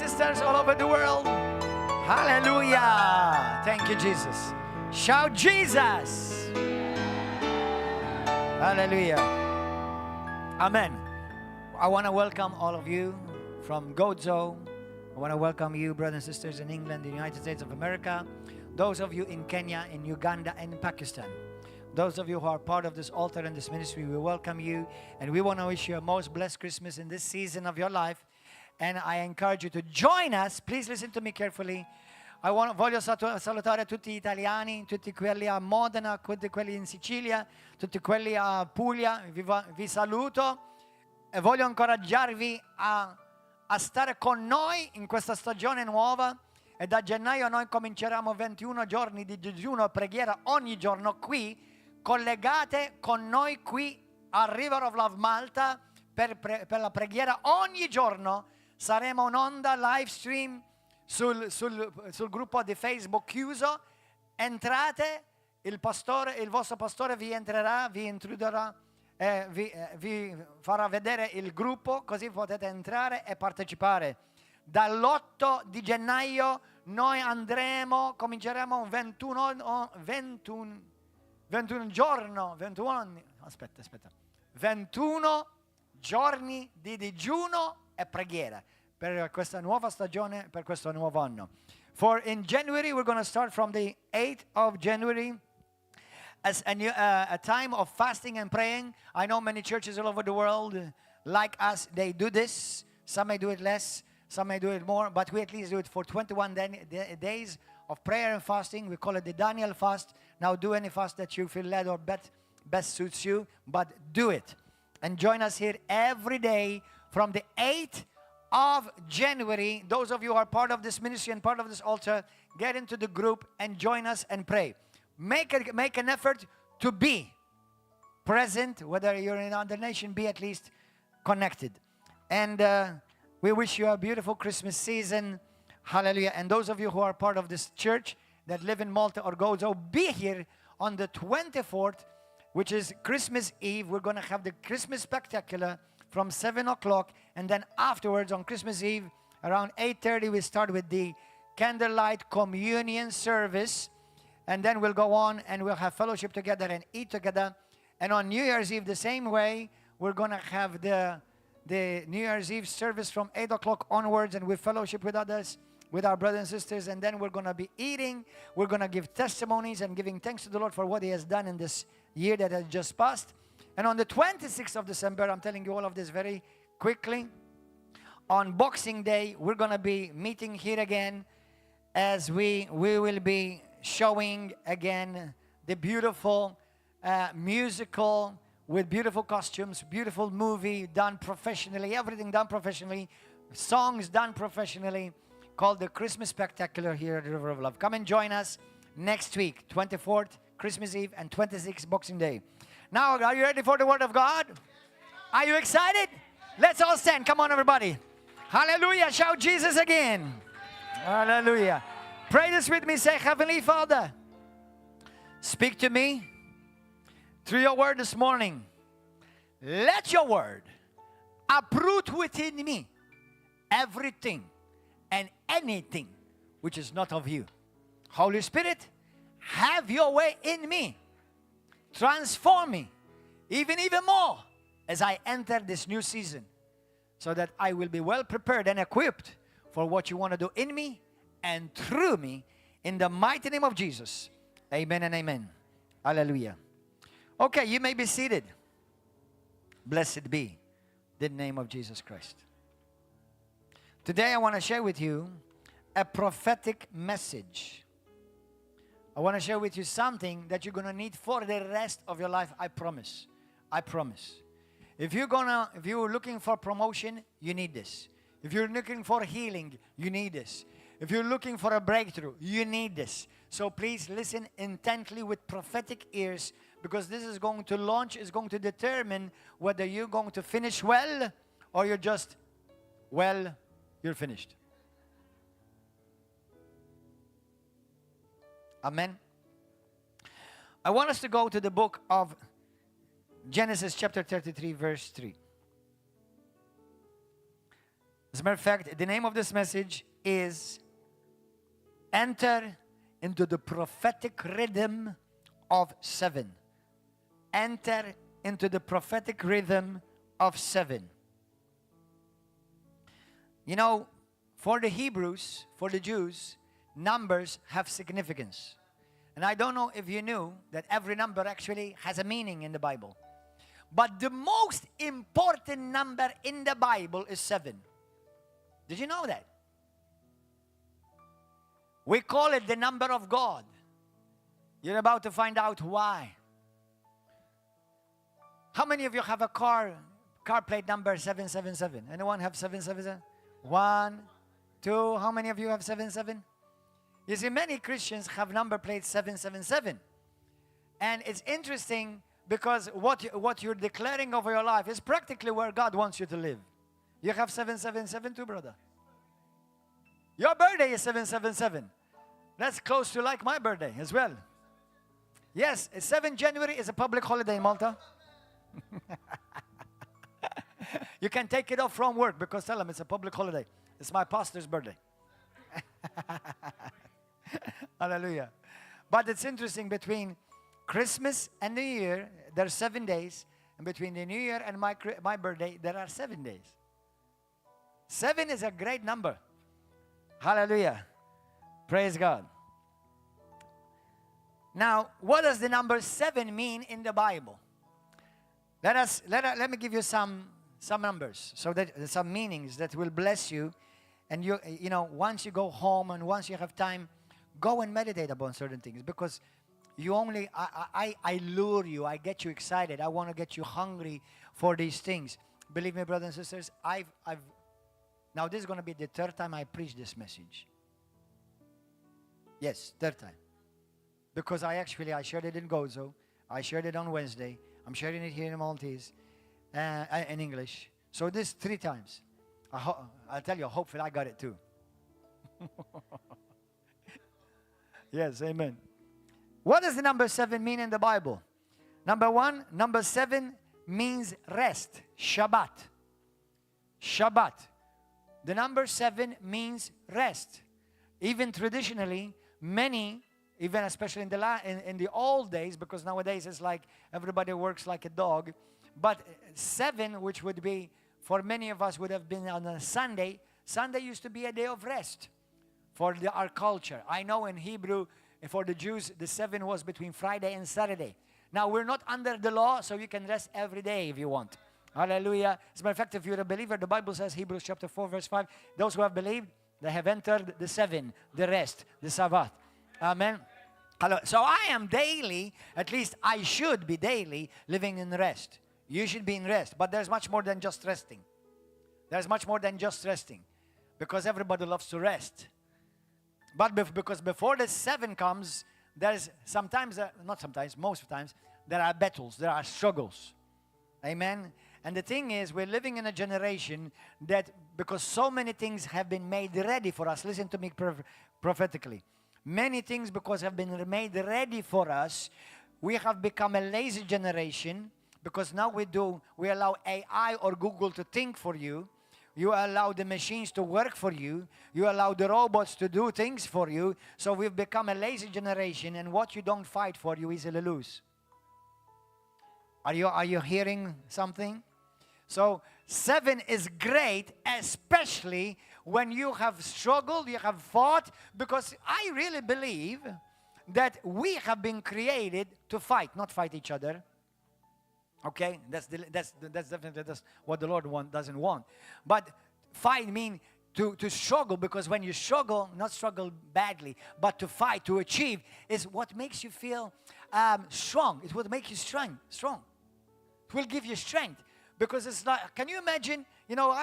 sisters all over the world. Hallelujah. Thank you, Jesus. Shout Jesus. Hallelujah. Amen. I want to welcome all of you from Gozo. I want to welcome you, brothers and sisters in England, the United States of America. Those of you in Kenya, in Uganda, and in Pakistan. Those of you who are part of this altar and this ministry, we welcome you. And we want to wish you a most blessed Christmas in this season of your life. And I encourage you to join us. Please listen to me carefully. Voglio salutare tutti gli italiani, tutti quelli a Modena, tutti quelli in Sicilia, tutti quelli a Puglia. Vi saluto e voglio incoraggiarvi a stare con noi in questa stagione nuova. E da gennaio noi cominceremo 21 giorni di digiuno e preghiera ogni giorno qui, collegate con noi qui a River of Love Malta per la preghiera ogni giorno. Saremo un'onda live stream sul gruppo di Facebook chiuso. Entrate, il vostro pastore vi entrerà, vi introdurrà, vi farà vedere il gruppo, così potete entrare e partecipare. Dall'8 di gennaio noi cominceremo un 21 giorni di digiuno e preghiera per questa nuova stagione, per questo nuovo anno. For in January, we're going to start from the 8th of January as a time of fasting and praying. I know many churches all over the world, like us, they do this. Some may do it less, some may do it more, but we at least do it for 21 days of prayer and fasting. We call it the Daniel fast. Now do any fast that you feel led or best suits you, but do it. And join us here every day from the 8th of January. Those of you who are part of this ministry and part of this altar, get into the group and join us and pray. Make an effort to be present, whether you're in another nation, be at least connected. And we wish you a beautiful Christmas season. Hallelujah. And those of you who are part of this church that live in Malta or Gozo, be here on the 24th, which is Christmas Eve. We're going to have the Christmas Spectacular from 7 o'clock. And then afterwards, on Christmas Eve, around 8:30, we start with the candlelight communion service. And then we'll go on and we'll have fellowship together and eat together. And on New Year's Eve, the same way, we're going to have the New Year's Eve service from 8 o'clock onwards, and we fellowship with others, with our brothers and sisters. And then we're going to be eating. We're going to give testimonies and giving thanks to the Lord for what He has done in this year that has just passed. And on the 26th of December, I'm telling you all of this very quickly, on Boxing Day, we're going to be meeting here again as we will be showing again the beautiful musical with beautiful costumes, beautiful movie done professionally, everything done professionally, songs done professionally, called the Christmas Spectacular here at the River of Love. Come and join us next week, 24th, Christmas Eve, and 26th, Boxing Day. Now, are you ready for the Word of God? Are you excited? Let's all stand. Come on, everybody. Hallelujah. Shout Jesus again. Hallelujah. Pray this with me. Say, Heavenly Father, speak to me through your word this morning. Let your word uproot within me everything and anything which is not of you. Holy Spirit, have your way in me. Transform me even more as I enter this new season, so that I will be well prepared and equipped for what you want to do in me and through me, in the mighty name of Jesus. Amen and amen. Hallelujah. Okay, you may be seated. Blessed be the name of Jesus Christ. Today I want to share with you a prophetic message. I want to share with you something that you're going to need for the rest of your life. I promise. I promise. If you're looking for promotion, you need this. If you're looking for healing, you need this. If you're looking for a breakthrough, you need this. So please listen intently with prophetic ears, because this is going to launch, is going to determine whether you're going to finish well or you're just, well, you're finished. Amen. I want us to go to the book of Genesis chapter 33, verse 3. As a matter of fact, the name of this message is Enter into the Prophetic Rhythm of 7. Enter into the prophetic rhythm of 7. You know, for the Hebrews, for the Jews, numbers have significance. And I don't know if you knew that every number actually has a meaning in the Bible. But the most important number in the Bible is 7. Did you know that? We call it the number of God. You're about to find out why. How many of you have a car plate number 777? Anyone have 777? 1, 2, how many of you have 77? You see, many Christians have number plate 777. And it's interesting because what you're declaring over your life is practically where God wants you to live. You have 777 too, brother? Your birthday is 777. That's close to like my birthday as well. Yes, 7 January is a public holiday in Malta. You can take it off from work because tell them it's a public holiday. It's my pastor's birthday. Hallelujah. But it's interesting, between Christmas and New Year, there are 7 days. And between the New Year and my birthday, there are 7 days. 7 is a great number. Hallelujah. Praise God. Now, what does the number 7 mean in the Bible? Let me give you some numbers, so that some meanings that will bless you. And you know, once you go home and once you have time, go and meditate upon certain things, because you only I lure you, I get you excited, I want to get you hungry for these things. Believe me, brothers and sisters, I've now this is going to be the 3rd time I preach this message. Yes, 3rd time. Because I shared it in Gozo, I shared it on Wednesday, I'm sharing it here in Maltese, in English. So this 3 times. I'll tell you, hopefully I got it too. Yes, amen. What does the number 7 mean in the Bible? Number 1, number 7 means rest. Shabbat. Shabbat. The number 7 means rest. Even traditionally, many, even especially in the old days, because nowadays it's like everybody works like a dog, but 7, which would be, for many of us, would have been on a Sunday. Sunday used to be a day of rest for our culture. I know in Hebrew, for the Jews, the 7 was between Friday and Saturday. Now, we're not under the law, so you can rest every day if you want. Hallelujah. As a matter of fact, if you're a believer, the Bible says, Hebrews chapter 4, verse 5, those who have believed, they have entered the 7, the rest, the Sabbath. Amen. So I am daily, at least I should be daily, living in rest. You should be in rest. But there's much more than just resting. There's much more than just resting. Because everybody loves to rest. But because before the 7 comes, there's sometimes, not sometimes, most of the times, there are battles, there are struggles. Amen. And the thing is, we're living in a generation that, because so many things have been made ready for us, listen to me prophetically. Many things, because have been made ready for us, we have become a lazy generation, because now we allow AI or Google to think for you. You allow the machines to work for you. You allow the robots to do things for you. So we've become a lazy generation, and what you don't fight for, you easily lose. Are you hearing something? So 7 is great, especially when you have struggled, you have fought, because I really believe that we have been created to fight, not fight each other. Okay, that's definitely what the Lord doesn't want. But fight means to struggle, because when you struggle, not struggle badly, but to fight, to achieve, is what makes you feel strong. It will make you strong. It will give you strength, because it's like, can you imagine? You know,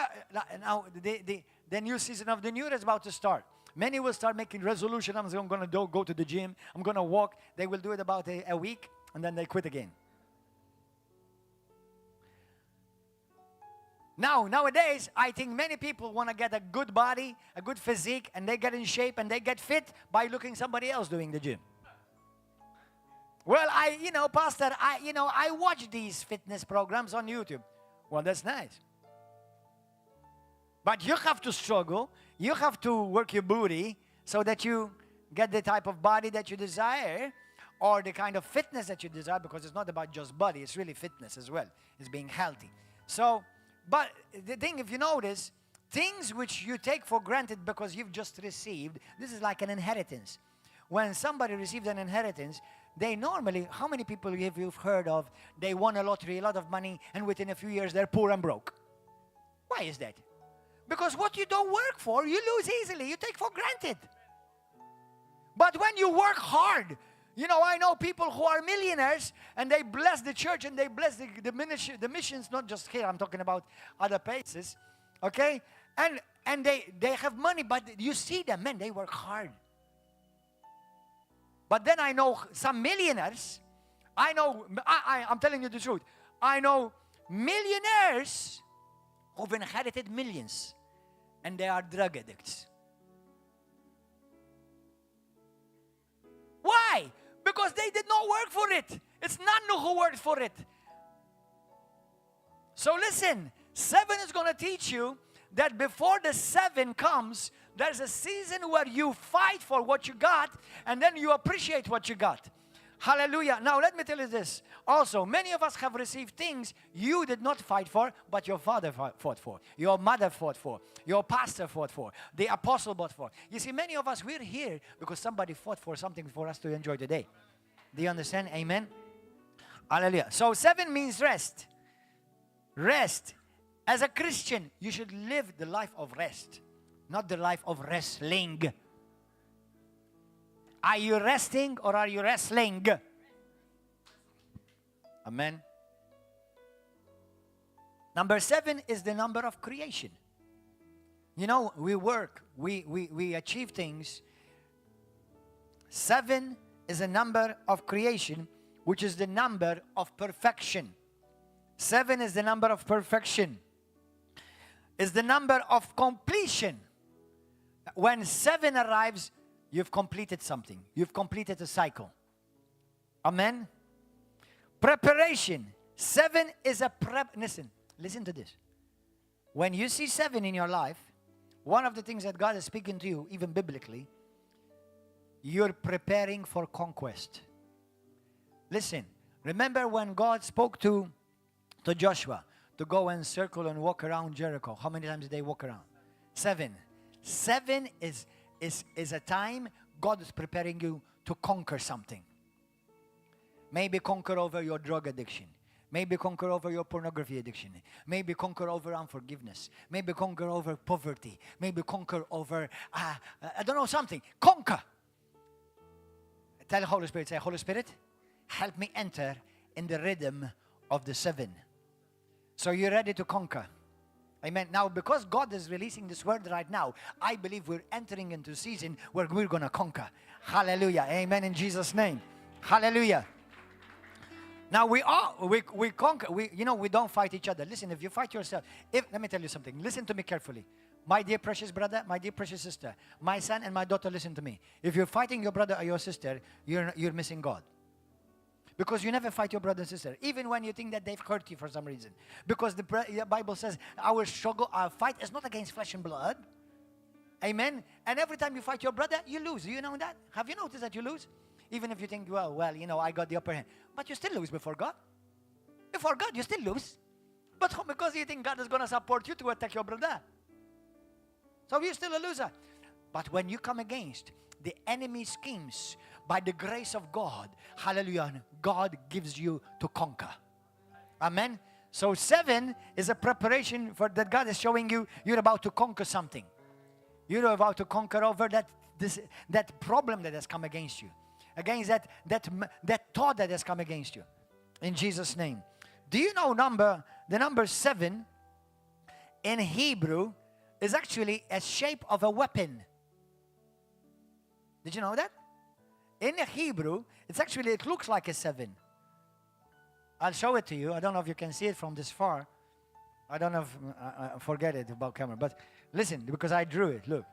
now the new season of the New Year is about to start. Many will start making resolution. I'm going to go to the gym. I'm going to walk. They will do it about a week, and then they quit again. Nowadays, I think many people want to get a good body, a good physique, and they get in shape and they get fit by looking somebody else doing the gym. Well, Pastor, I watch these fitness programs on YouTube. Well, that's nice. But you have to struggle. You have to work your booty so that you get the type of body that you desire or the kind of fitness that you desire, because it's not about just body. It's really fitness as well. It's being healthy. So, but the thing, if you notice, things which you take for granted because you've just received, this is like an inheritance. When somebody receives an inheritance, they normally, how many people you've heard of, they won a lottery, a lot of money, and within a few years they're poor and broke? Why is that? Because what you don't work for, you lose easily. You take for granted. But when you work hard, you know, I know people who are millionaires and they bless the church and they bless the missions, not just here, I'm talking about other places, okay? And they have money, but you see them, man, they work hard. But then I know some millionaires, I'm telling you the truth, I know millionaires who've inherited millions and they are drug addicts. Why? Because they did not work for it. It's none who worked for it. So listen, 7 is going to teach you that before the 7 comes, there's a season where you fight for what you got and then you appreciate what you got. Hallelujah. Now let me tell you this. Also, many of us have received things you did not fight for, but your father fought for, your mother fought for, your pastor fought for, the apostle fought for. You see, many of us, we're here because somebody fought for something for us to enjoy today. Do you understand? Amen? Hallelujah. So 7 means rest. Rest. As a Christian, you should live the life of rest, not the life of wrestling. Are you resting or are you wrestling? Amen. Number 7 is the number of creation. You know, we work, we achieve things. 7 is a number of creation, which is the number of perfection. 7 is the number of perfection. Is the number of completion. When 7 arrives, you've completed something. You've completed a cycle. Amen? Preparation. 7 is a prep. Listen to this. When you see 7 in your life, one of the things that God is speaking to you, even biblically, you're preparing for conquest. Listen, remember when God spoke to Joshua to go and circle and walk around Jericho? How many times did they walk around? 7. 7 is a time God is preparing you to conquer something. Maybe conquer over your drug addiction. Maybe conquer over your pornography addiction. Maybe conquer over unforgiveness. Maybe conquer over poverty. Maybe conquer over, I don't know, something. Conquer. Tell the Holy Spirit, say, Holy Spirit, help me enter in the rhythm of the 7. So you're ready to conquer. Amen. Now, because God is releasing this word right now, I believe we're entering into a season where we're going to conquer. Hallelujah. Amen in Jesus' name. Hallelujah. Now, we conquer. We don't fight each other. Listen, if you fight yourself, let me tell you something. Listen to me carefully. My dear precious brother, my dear precious sister, my son and my daughter, listen to me. If you're fighting your brother or your sister, you're missing God. Because you never fight your brother and sister, even when you think that they've hurt you for some reason. Because the Bible says our struggle, our fight is not against flesh and blood. Amen? And every time you fight your brother, you lose. Do you know that? Have you noticed that you lose? Even if you think, well, I got the upper hand. But you still lose before God. Before God, you still lose. But because you think God is going to support you to attack your brother. So you're still a loser. But when you come against the enemy schemes, by the grace of God, hallelujah, God gives you to conquer. Amen. So 7 is a preparation for that God is showing you you're about to conquer something. You're about to conquer over that problem that has come against you. Against that thought that has come against you. In Jesus' name. Do you know the number 7 in Hebrew is actually a shape of a weapon? Did you know that? In Hebrew, it looks like a 7. I'll show it to you. I don't know if you can see it from this far. I don't know if, forget it about camera. But listen, because I drew it, look.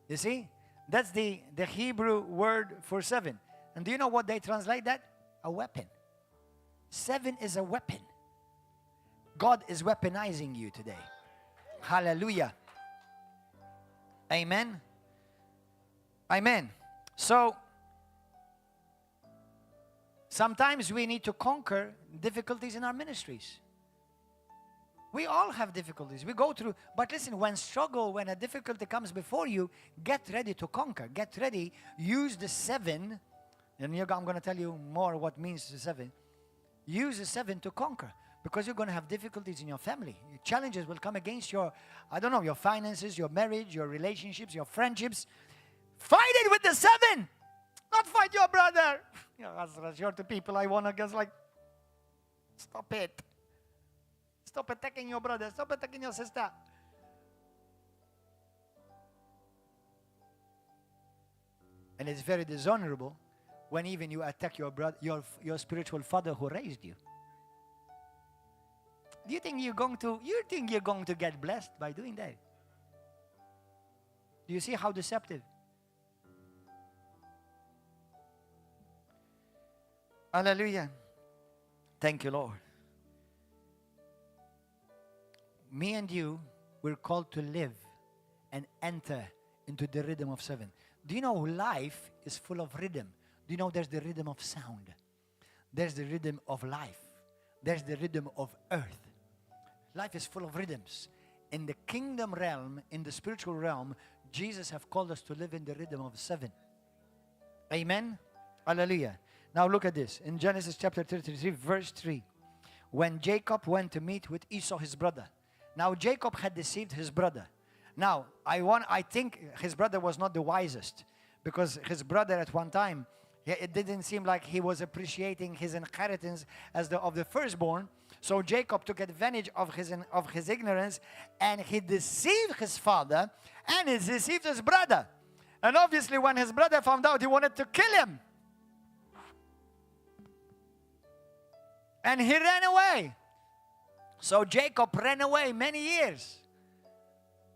You see? That's the Hebrew word for 7. And do you know what they translate that? A weapon. 7 is a weapon. God is weaponizing you today. Hallelujah. Amen. Amen. So, sometimes we need to conquer difficulties in our ministries. We all have difficulties. We go through, but listen, when a difficulty comes before you, get ready to conquer. Get ready. Use the 7. And I'm going to tell you more what means the 7. Use the 7 to conquer. Because you're going to have difficulties in your family. Challenges will come against your finances, your marriage, your relationships, your friendships. Fight it with the 7. Not fight your brother. That's sure to people I want to just like, stop it. Stop attacking your brother. Stop attacking your sister. And it's very dishonorable when even you attack your brother, your spiritual father who raised you. Do you think you're going to get blessed by doing that? Do you see how deceptive? Hallelujah. Thank you, Lord. Me and you, we're called to live and enter into the rhythm of 7. Do you know life is full of rhythm? Do you know there's the rhythm of sound? There's the rhythm of life. There's the rhythm of earth. Life is full of rhythms. In the kingdom realm, in the spiritual realm, Jesus have called us to live in the rhythm of 7. Amen? Hallelujah. Now look at this. In Genesis chapter 33, verse 3. When Jacob went to meet with Esau, his brother. Now Jacob had deceived his brother. Now, I think his brother was not the wisest. Because his brother at one time, it didn't seem like he was appreciating his inheritance as of the firstborn. So Jacob took advantage of his ignorance, and he deceived his father, and he deceived his brother. And obviously when his brother found out, he wanted to kill him. And he ran away. So Jacob ran away many years.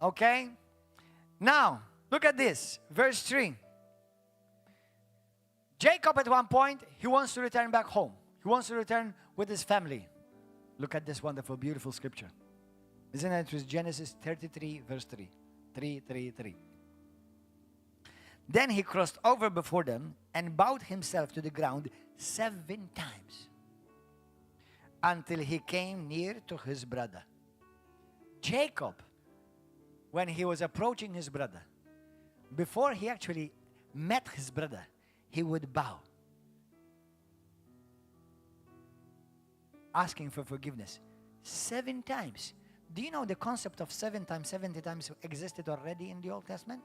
Okay? Now, look at this. Verse 3. Jacob at one point, he wants to return back home. He wants to return with his family. Look at this wonderful, beautiful scripture. Isn't it? It was Genesis 33, verse 3. 3. Then he crossed over before them and bowed himself to the ground 7 times until he came near to his brother. Jacob, when he was approaching his brother, before he actually met his brother, he would bow, asking for forgiveness 7 times. Do you know the concept of 7 times 70 times existed already in the Old Testament?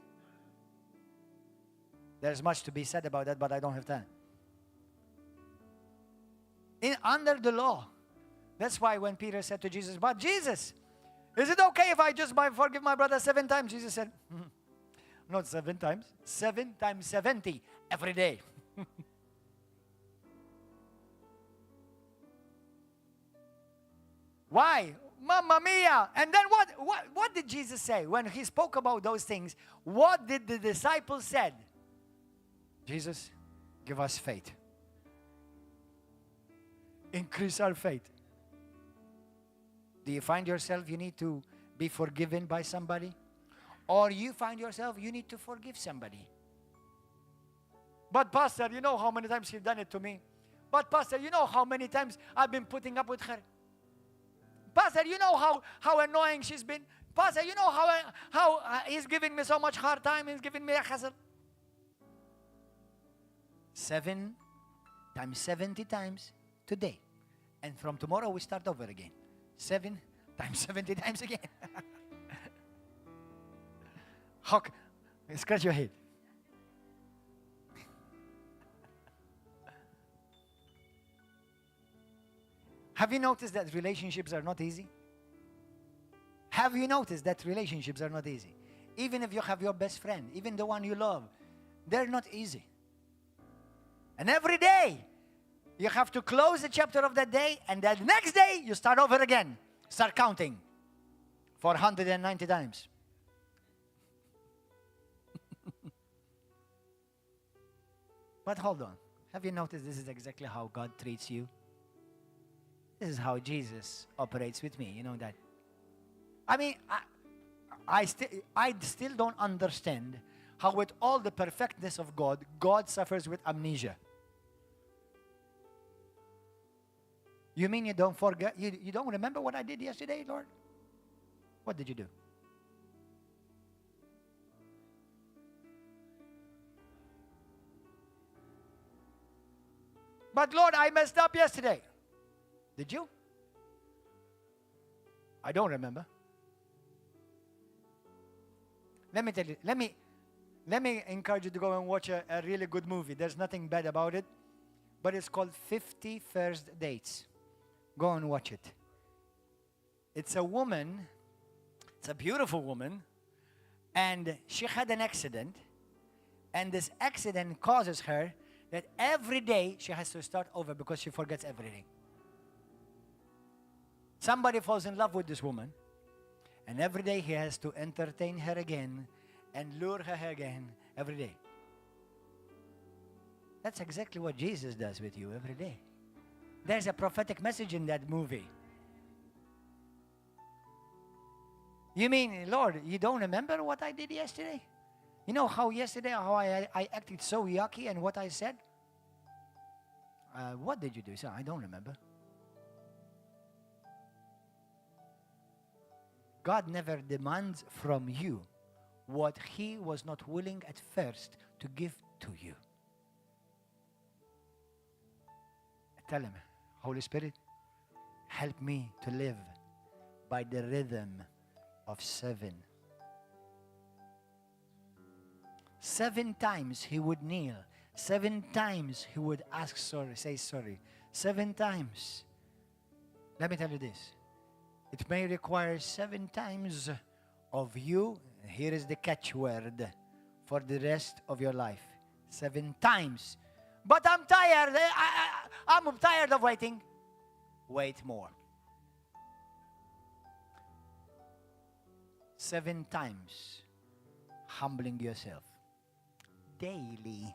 There's much to be said about that, but I don't have time. Under the law, that's why when Peter said to Jesus, but Jesus, is it okay if I just forgive my brother 7 times? Jesus said, not 7 times, 7 times 70 every day. Why? Mamma mia! And then what did Jesus say when he spoke about those things? What did the disciples said? Jesus, give us faith. Increase our faith. Do you find yourself you need to be forgiven by somebody? Or you find yourself you need to forgive somebody? But Pastor, you know how many times you've done it to me. But Pastor, you know how many times I've been putting up with her. Pastor, you know how annoying she's been. Pastor, you know how he's giving me so much hard time. He's giving me a hassle. 7 times 70 times today. And from tomorrow we start over again. 7 times 70 times again. Hawk, scratch your head. Have you noticed that relationships are not easy? Have you noticed that relationships are not easy? Even if you have your best friend, even the one you love, they're not easy. And every day, you have to close the chapter of that day, and the next day, you start over again. Start counting for 190 times. But hold on. Have you noticed this is exactly how God treats you? This is how Jesus operates with me. You know that? I mean, I still don't understand how with all the perfectness of God, God suffers with amnesia. You mean you don't forget? You don't remember what I did yesterday, Lord? What did you do? But Lord, I messed up yesterday. Did you? I don't remember. Let me tell you, let me encourage you to go and watch a really good movie. There's nothing bad about it. But it's called 50 First Dates. Go and watch it. It's a woman, it's a beautiful woman, and she had an accident. And this accident causes her that every day she has to start over because she forgets everything. Somebody falls in love with this woman, and every day he has to entertain her again and lure her again every day. That's exactly what Jesus does with you every day. There's a prophetic message in that movie. You mean, Lord, you don't remember what I did yesterday? You know how yesterday, how I acted so yucky and what I said? What did you do? So I don't remember. God never demands from you what He was not willing at first to give to you. Tell Him, Holy Spirit, help me to live by the rhythm of 7. 7 times He would kneel. 7 times He would ask sorry, say sorry. 7 times. Let me tell you this. It may require 7 times of you. Here is the catchword for the rest of your life. 7 times. But I'm tired. I'm tired of waiting. Wait more. 7 times. Humbling yourself. Daily.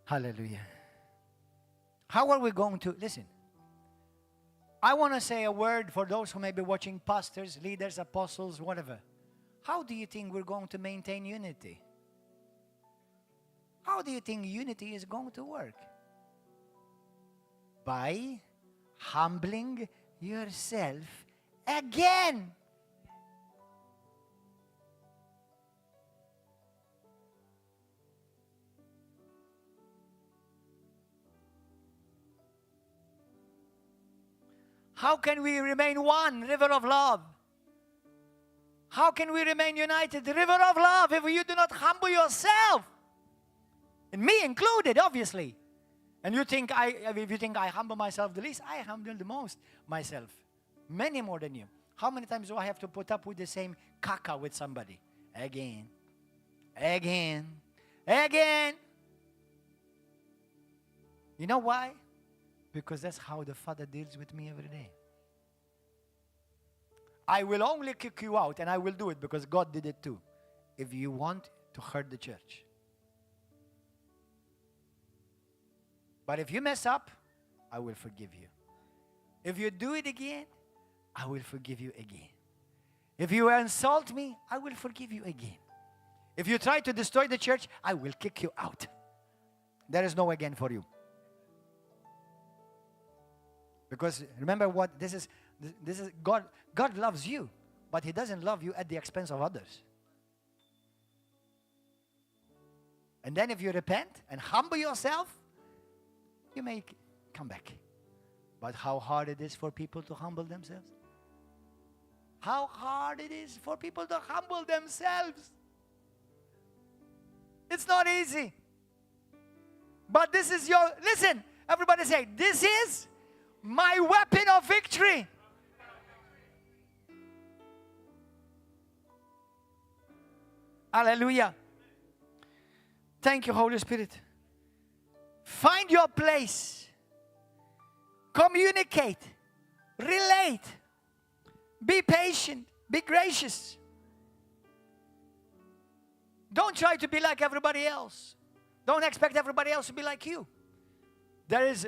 Hallelujah. How are we going to, listen, I want to say a word for those who may be watching, pastors, leaders, apostles, whatever. How do you think we're going to maintain unity? How do you think unity is going to work? By humbling yourself again. How can we remain one, river of love? How can we remain united, river of love, if you do not humble yourself? And me included, obviously. And if you think I humble myself the least, I humble the most myself. Many more than you. How many times do I have to put up with the same caca with somebody? Again. Again. Again. You know why? Because that's how the Father deals with me every day. I will only kick you out, and I will do it because God did it too, if you want to hurt the church. But if you mess up, I will forgive you. If you do it again, I will forgive you again. If you insult me, I will forgive you again. If you try to destroy the church, I will kick you out. There is no again for you. Because remember what this is God loves you, but He doesn't love you at the expense of others. And then if you repent and humble yourself, you may come back. But how hard it is for people to humble themselves? How hard it is for people to humble themselves. It's not easy. But this is your, listen, everybody say, this is my weapon of victory. Hallelujah. Thank you, Holy Spirit. Find your place. Communicate. Relate. Be patient. Be gracious. Don't try to be like everybody else. Don't expect everybody else to be like you. There is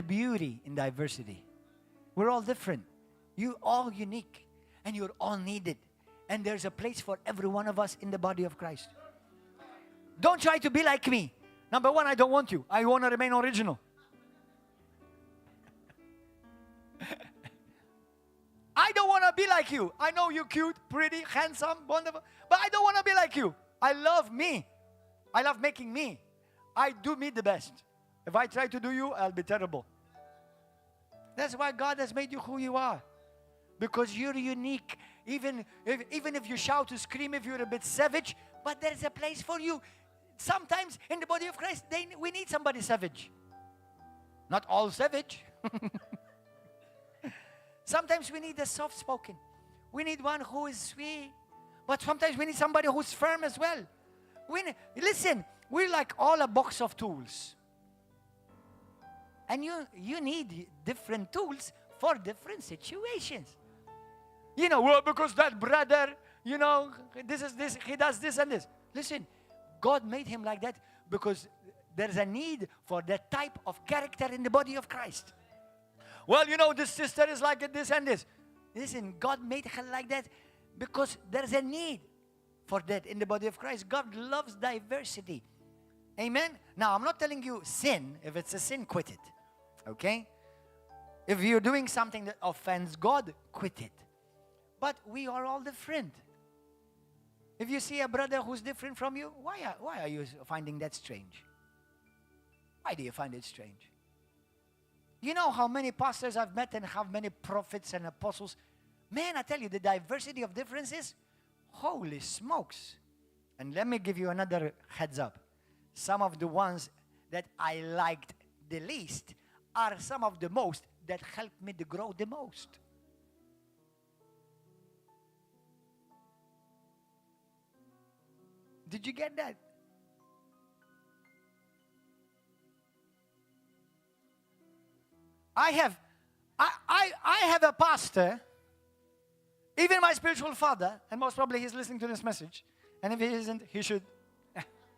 beauty in diversity. We're all different. You're all unique. And you're all needed. And there's a place for every one of us in the body of Christ. Don't try to be like me. Number one, I don't want you. I want to remain original. I don't want to be like you. I know you're cute, pretty, handsome, wonderful. But I don't want to be like you. I love me. I love making me. I do me the best. If I try to do you, I'll be terrible. That's why God has made you who you are. Because you're unique. Even if you shout to scream, if you're a bit savage, but there's a place for you. Sometimes in the body of Christ, we need somebody savage. Not all savage. Sometimes we need a soft-spoken. We need one who is sweet. But sometimes we need somebody who's firm as well. Listen, we're like all a box of tools. And you need different tools for different situations. You know, well, because that brother, you know, this, he does this and this. Listen, God made him like that because there's a need for that type of character in the body of Christ. Well, you know, this sister is like this and this. Listen, God made her like that because there's a need for that in the body of Christ. God loves diversity. Amen? Now, I'm not telling you sin. If it's a sin, quit it. Okay? If you're doing something that offends God, quit it. But we are all different. If you see a brother who's different from you, why are you finding that strange? Why do you find it strange? You know how many pastors I've met and how many prophets and apostles. Man, I tell you, the diversity of differences, holy smokes. And let me give you another heads up. Some of the ones that I liked the least are some of the most that helped me to grow the most. Did you get that? I have a pastor, even my spiritual father, and most probably he's listening to this message. And if he isn't, he should.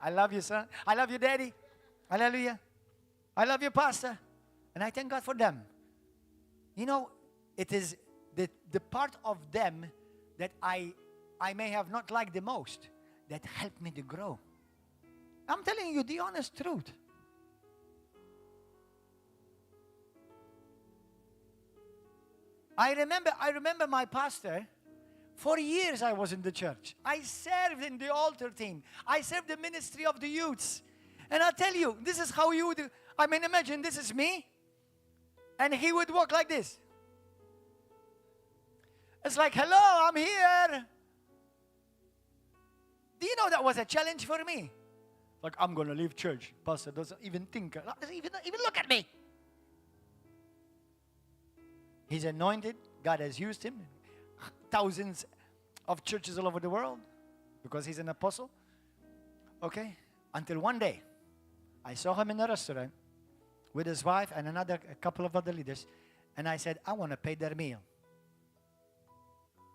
I love you, son. I love you, Daddy. Hallelujah. I love you, Pastor. And I thank God for them. You know, it is the part of them that I may have not liked the most that helped me to grow. I'm telling you the honest truth. I remember my pastor. For years I was in the church. I served in the altar team. I served the ministry of the youths. And I'll tell you, this is how you would, I mean, imagine this is me. And he would walk like this. It's like, hello, I'm here. Do you know that was a challenge for me? Like, I'm going to leave church. Pastor doesn't even think, doesn't even look at me. He's anointed. God has used him. Thousands of churches all over the world because he's an apostle. Okay? Until one day, I saw him in a restaurant with his wife and a couple of other leaders. And I said, I want to pay their meal.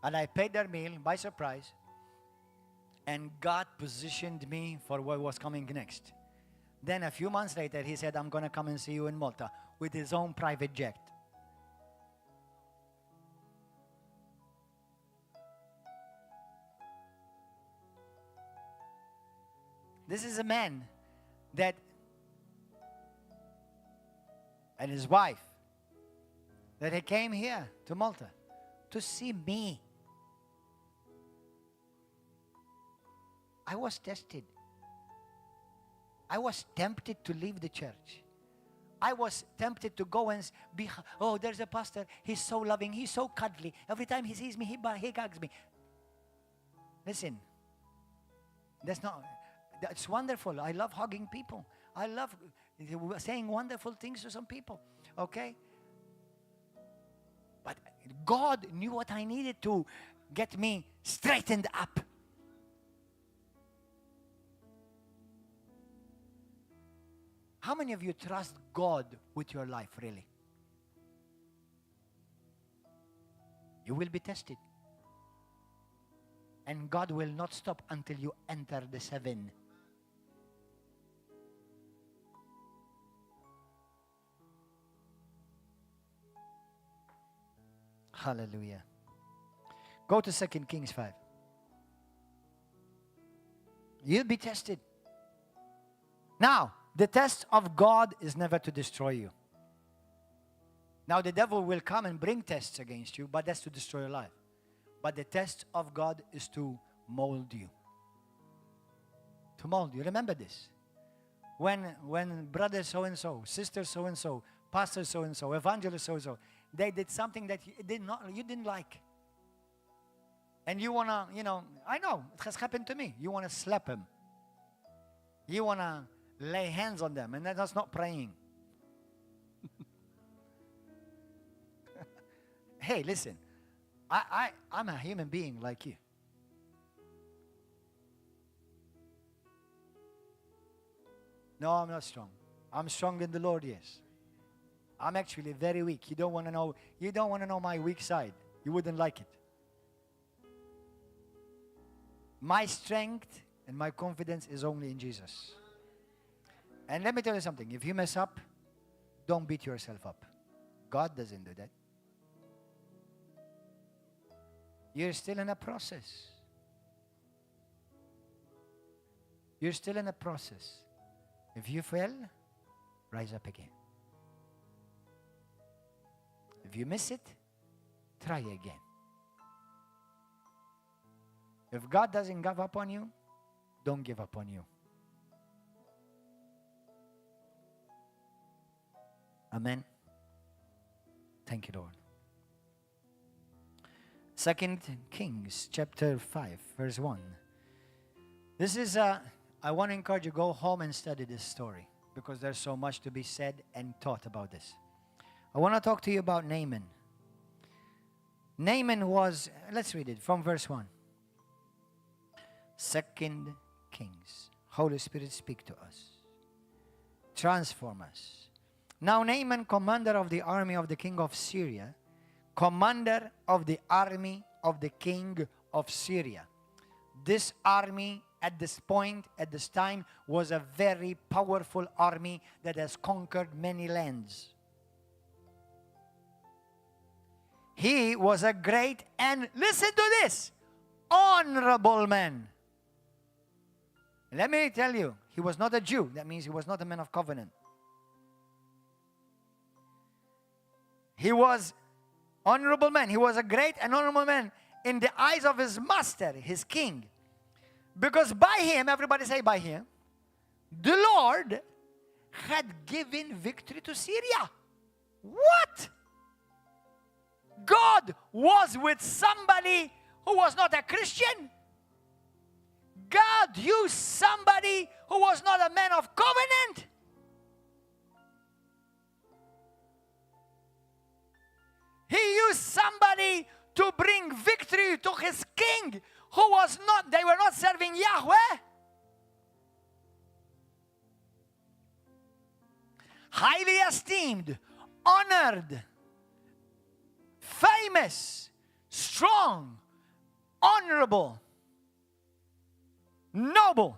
And I paid their meal by surprise. And God positioned me for what was coming next. Then a few months later, he said, I'm going to come and see you in Malta with his own private jet. This is a man that, and his wife, that he came here to Malta to see me. I was tested. I was tempted to leave the church. I was tempted to go and be, oh, there's a pastor. He's so loving. He's so cuddly. Every time he sees me, he hugs me. Listen, that's wonderful. I love hugging people. I love saying wonderful things to some people. Okay? But God knew what I needed to get me straightened up. How many of you trust God with your life, really? You will be tested. And God will not stop until you enter the 7. Hallelujah. Go to 2 Kings 5. You'll be tested. Now, the test of God is never to destroy you. Now, the devil will come and bring tests against you, but that's to destroy your life. But the test of God is to mold you. To mold you. Remember this. When brother so-and-so, sister so-and-so, pastor so-and-so, evangelist so-and-so, they did something that you didn't like. And you want to, I know, it has happened to me. You want to slap him. You want to lay hands on them, and that's not praying. Hey, listen, I'm a human being like you. No, I'm not strong. I'm strong in the Lord, yes. I'm actually very weak. You don't want to know my weak side. You wouldn't like it. My strength and my confidence is only in Jesus. And let me tell you something. If you mess up, don't beat yourself up. God doesn't do that. You're still in a process. You're still in a process. If you fail, rise up again. If you miss it, try again. If God doesn't give up on you, don't give up on you. Amen. Thank you, Lord. 2 Kings chapter 5, verse 1. This is, I want to encourage you, go home and study this story because there's so much to be said and taught about this. I want to talk to you about Naaman. Naaman was, let's read it from verse 1. 2 Kings. Holy Spirit, speak to us. Transform us. Now Naaman, commander of the army of the king of Syria, commander of the army of the king of Syria. This army at this point, at this time, was a very powerful army that has conquered many lands. He was a great and, listen to this, honorable man. Let me tell you, he was not a Jew. That means he was not a man of covenant. He was honorable man. He was a great and honorable man in the eyes of his master, his king. Because by him, everybody say by him, the Lord had given victory to Syria. What? God was with somebody who was not a Christian? God used somebody who was not a man of covenant? He used somebody to bring victory to his king who was not, they were not serving Yahweh. Highly esteemed, honored, famous, strong, honorable, noble.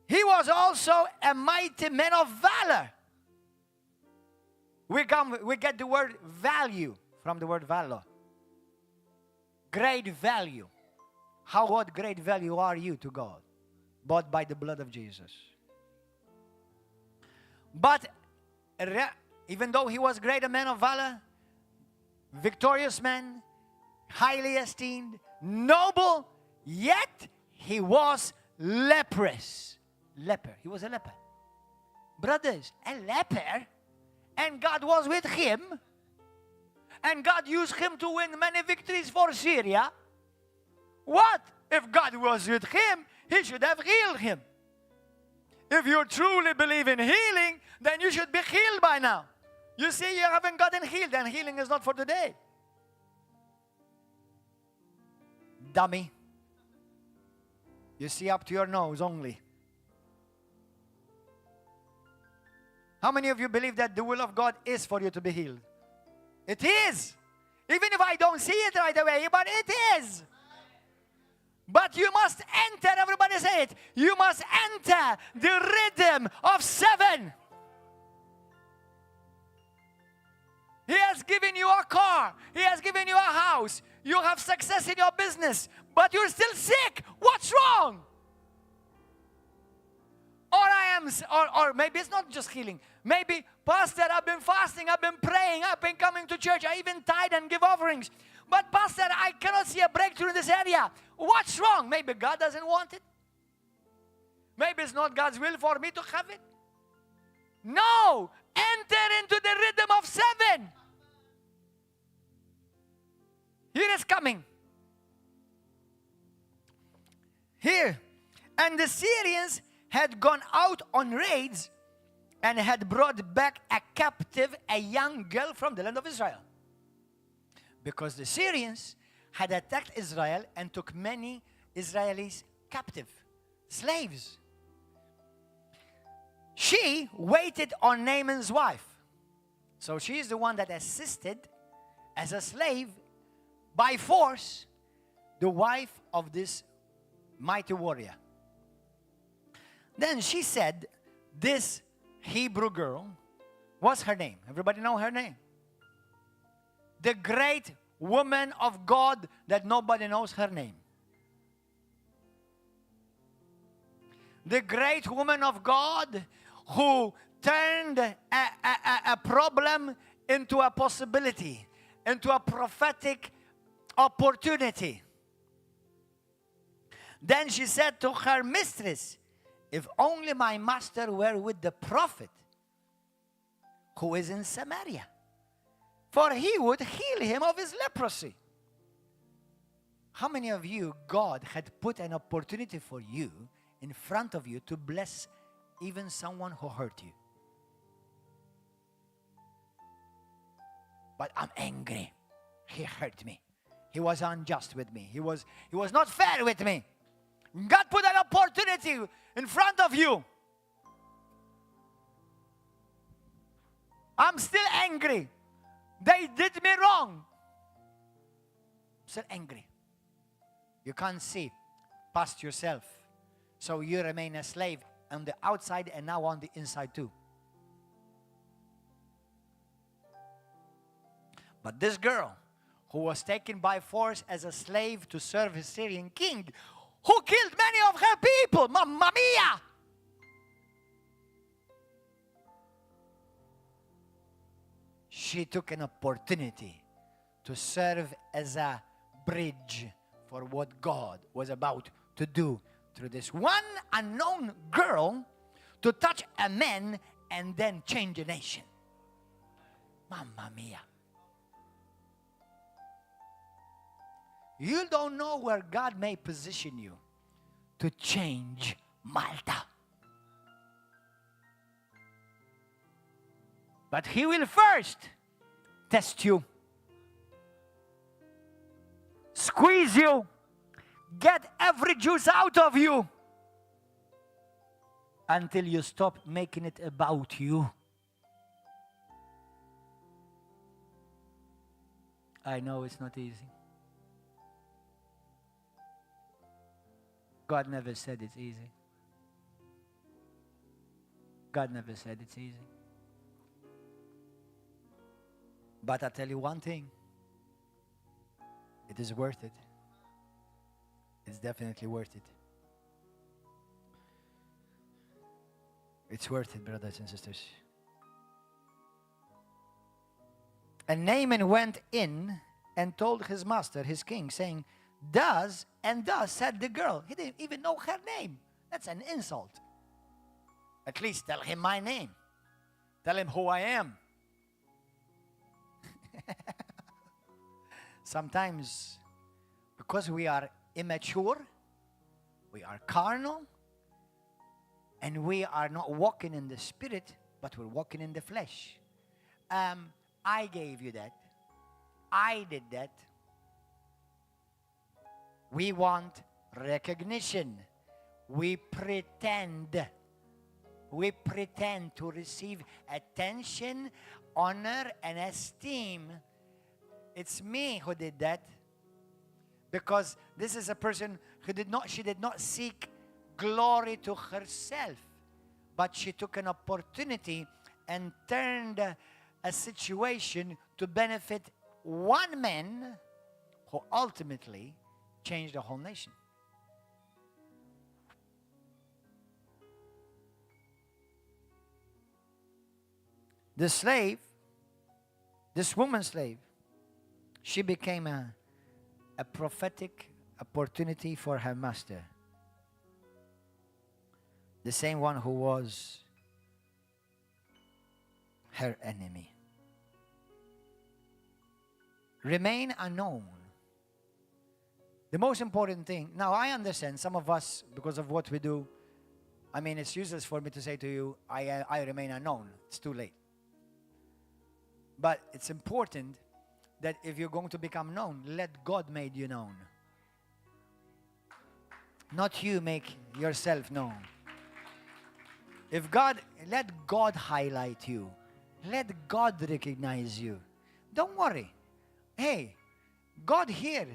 He was also a mighty man of valor. We get the word value from the word valor. Great value. What great value are you to God? Bought by the blood of Jesus. But even though he was great, a man of valor, victorious man, highly esteemed, noble, yet he was leprous. Leper. He was a leper. Brothers, a leper? And God was with him. And God used him to win many victories for Syria. What? If God was with him, he should have healed him. If you truly believe in healing, then you should be healed by now. You see, you haven't gotten healed, and healing is not for today. Dummy. You see up to your nose only. How many of you believe that the will of God is for you to be healed? It is. Even if I don't see it right away, but it is. But you must enter, everybody say it, you must enter the rhythm of 7. He has given you a car. He has given you a house. You have success in your business, but you're still sick. What's wrong? Or maybe it's not just healing. Maybe, Pastor, I've been fasting, I've been praying, I've been coming to church, I even tithe and give offerings. But Pastor, I cannot see a breakthrough in this area. What's wrong? Maybe God doesn't want it. Maybe it's not God's will for me to have it. No! Enter into the rhythm of 7. Here is coming. Here. And the Syrians had gone out on raids and had brought back a captive, a young girl from the land of Israel. Because the Syrians had attacked Israel and took many Israelis captive, slaves. She waited on Naaman's wife. So she is the one that assisted as a slave by force the wife of this mighty warrior. Then she said, this Hebrew girl, what's her name? Everybody know her name? The great woman of God that nobody knows her name. The great woman of God who turned a problem into a possibility, into a prophetic opportunity. Then she said to her mistress, if only my master were with the prophet who is in Samaria, for he would heal him of his leprosy. How many of you, God had put an opportunity for you in front of you to bless even someone who hurt you? But I'm angry. He hurt me. He was unjust with me. He was not fair with me. God put an opportunity in front of you. I'm still angry. They did me wrong. I'm still angry. You can't see past yourself. So you remain a slave on the outside and now on the inside too. But this girl who was taken by force as a slave to serve his Syrian king, who killed many of her people, Mamma Mia! She took an opportunity to serve as a bridge for what God was about to do through this one unknown girl to touch a man and then change a nation. Mamma Mia. You don't know where God may position you to change Malta. But He will first test you, squeeze you, get every juice out of you until you stop making it about you. I know it's not easy. God never said it's easy. God never said it's easy. But I tell you one thing. It is worth it. It's definitely worth it. It's worth it, brothers and sisters. And Naaman went in and told his master, his king, saying, thus and thus said the girl. He didn't even know her name. That's an insult. At least tell him my name. Tell him who I am. Sometimes, because we are immature, we are carnal, and we are not walking in the Spirit, but we're walking in the flesh. I gave you that. I did that. We want recognition. We pretend to receive attention, honor, and esteem it's me who did that. Because this is a person who she did not seek glory to herself, but she took an opportunity and turned a situation to benefit one man who ultimately changed the whole nation. The slave, this woman slave, she became a prophetic opportunity for her master. The same one who was her enemy. Remain unknown. The most important thing, now I understand some of us, because of what we do, I mean, it's useless for me to say to you, I remain unknown. It's too late. But it's important that if you're going to become known, let God make you known. Not you make yourself known. Let God highlight you. Let God recognize you. Don't worry. Hey, God here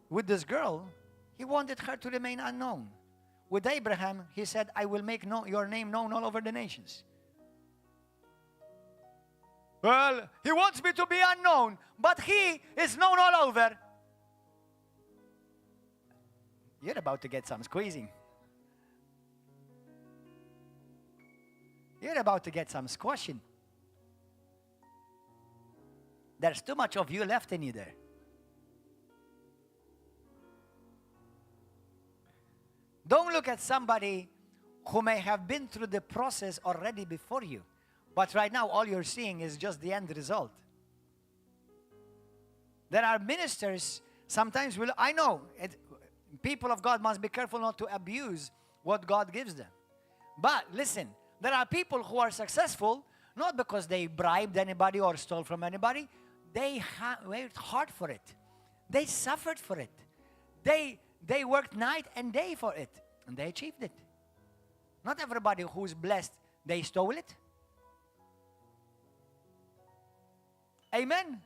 with this girl, he wanted her to remain unknown. With Abraham, he said, I will make your name known all over the nations. Well, he wants me to be unknown, but he is known all over. You're about to get some squeezing. You're about to get some squashing. There's too much of you left in you there. Don't look at somebody who may have been through the process already before you. But right now, all you're seeing is just the end result. There are ministers, sometimes I know, people of God must be careful not to abuse what God gives them. But listen, there are people who are successful, not because they bribed anybody or stole from anybody. They worked hard for it. They suffered for it. They worked night and day for it. And they achieved it. Not everybody who's blessed, they stole it. Amen.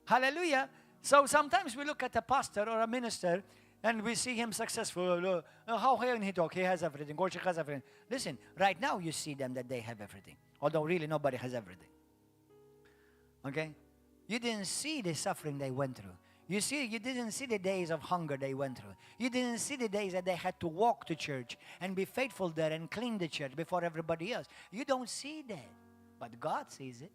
Hallelujah. So sometimes we look at a pastor or a minister and we see him successful. How can he talk? He has everything. Or she has everything. Listen, right now you see them that they have everything. Although really nobody has everything. Okay? You didn't see the suffering they went through. You didn't see the days of hunger they went through. You didn't see the days that they had to walk to church and be faithful there and clean the church before everybody else. You don't see that. But God sees it.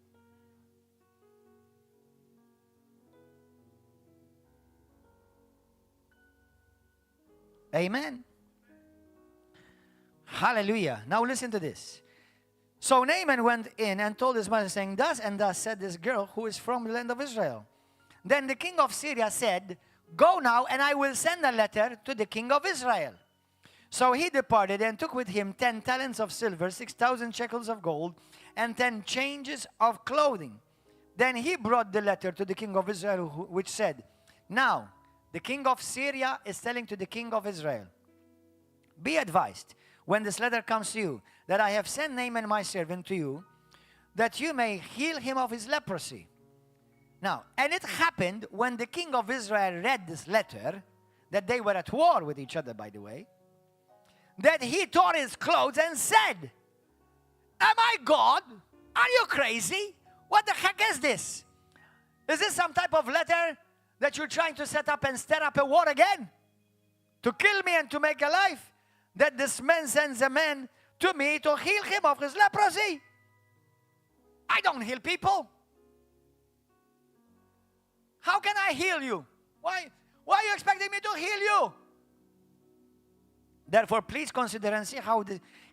Amen. Hallelujah. Now listen to this. So Naaman went in and told his mother, saying, thus and thus said this girl who is from the land of Israel. Then the king of Syria said, go now, and I will send a letter to the king of Israel. So he departed and took with him 10 talents of silver, 6,000 shekels of gold, and 10 changes of clothing. Then he brought the letter to the king of Israel, which said, now, the king of Syria is telling to the king of Israel, be advised, when this letter comes to you, that I have sent Naaman my servant to you, that you may heal him of his leprosy. Now, and it happened when the king of Israel read this letter, that they were at war with each other, by the way, that he tore his clothes and said, am I God? Are you crazy? What the heck is this? Is this some type of letter that you're trying to set up and stir up a war again? To kill me and to make a life? That this man sends a man to me to heal him of his leprosy? I don't heal people. How can I heal you? Why are you expecting me to heal you? Therefore, please consider and see how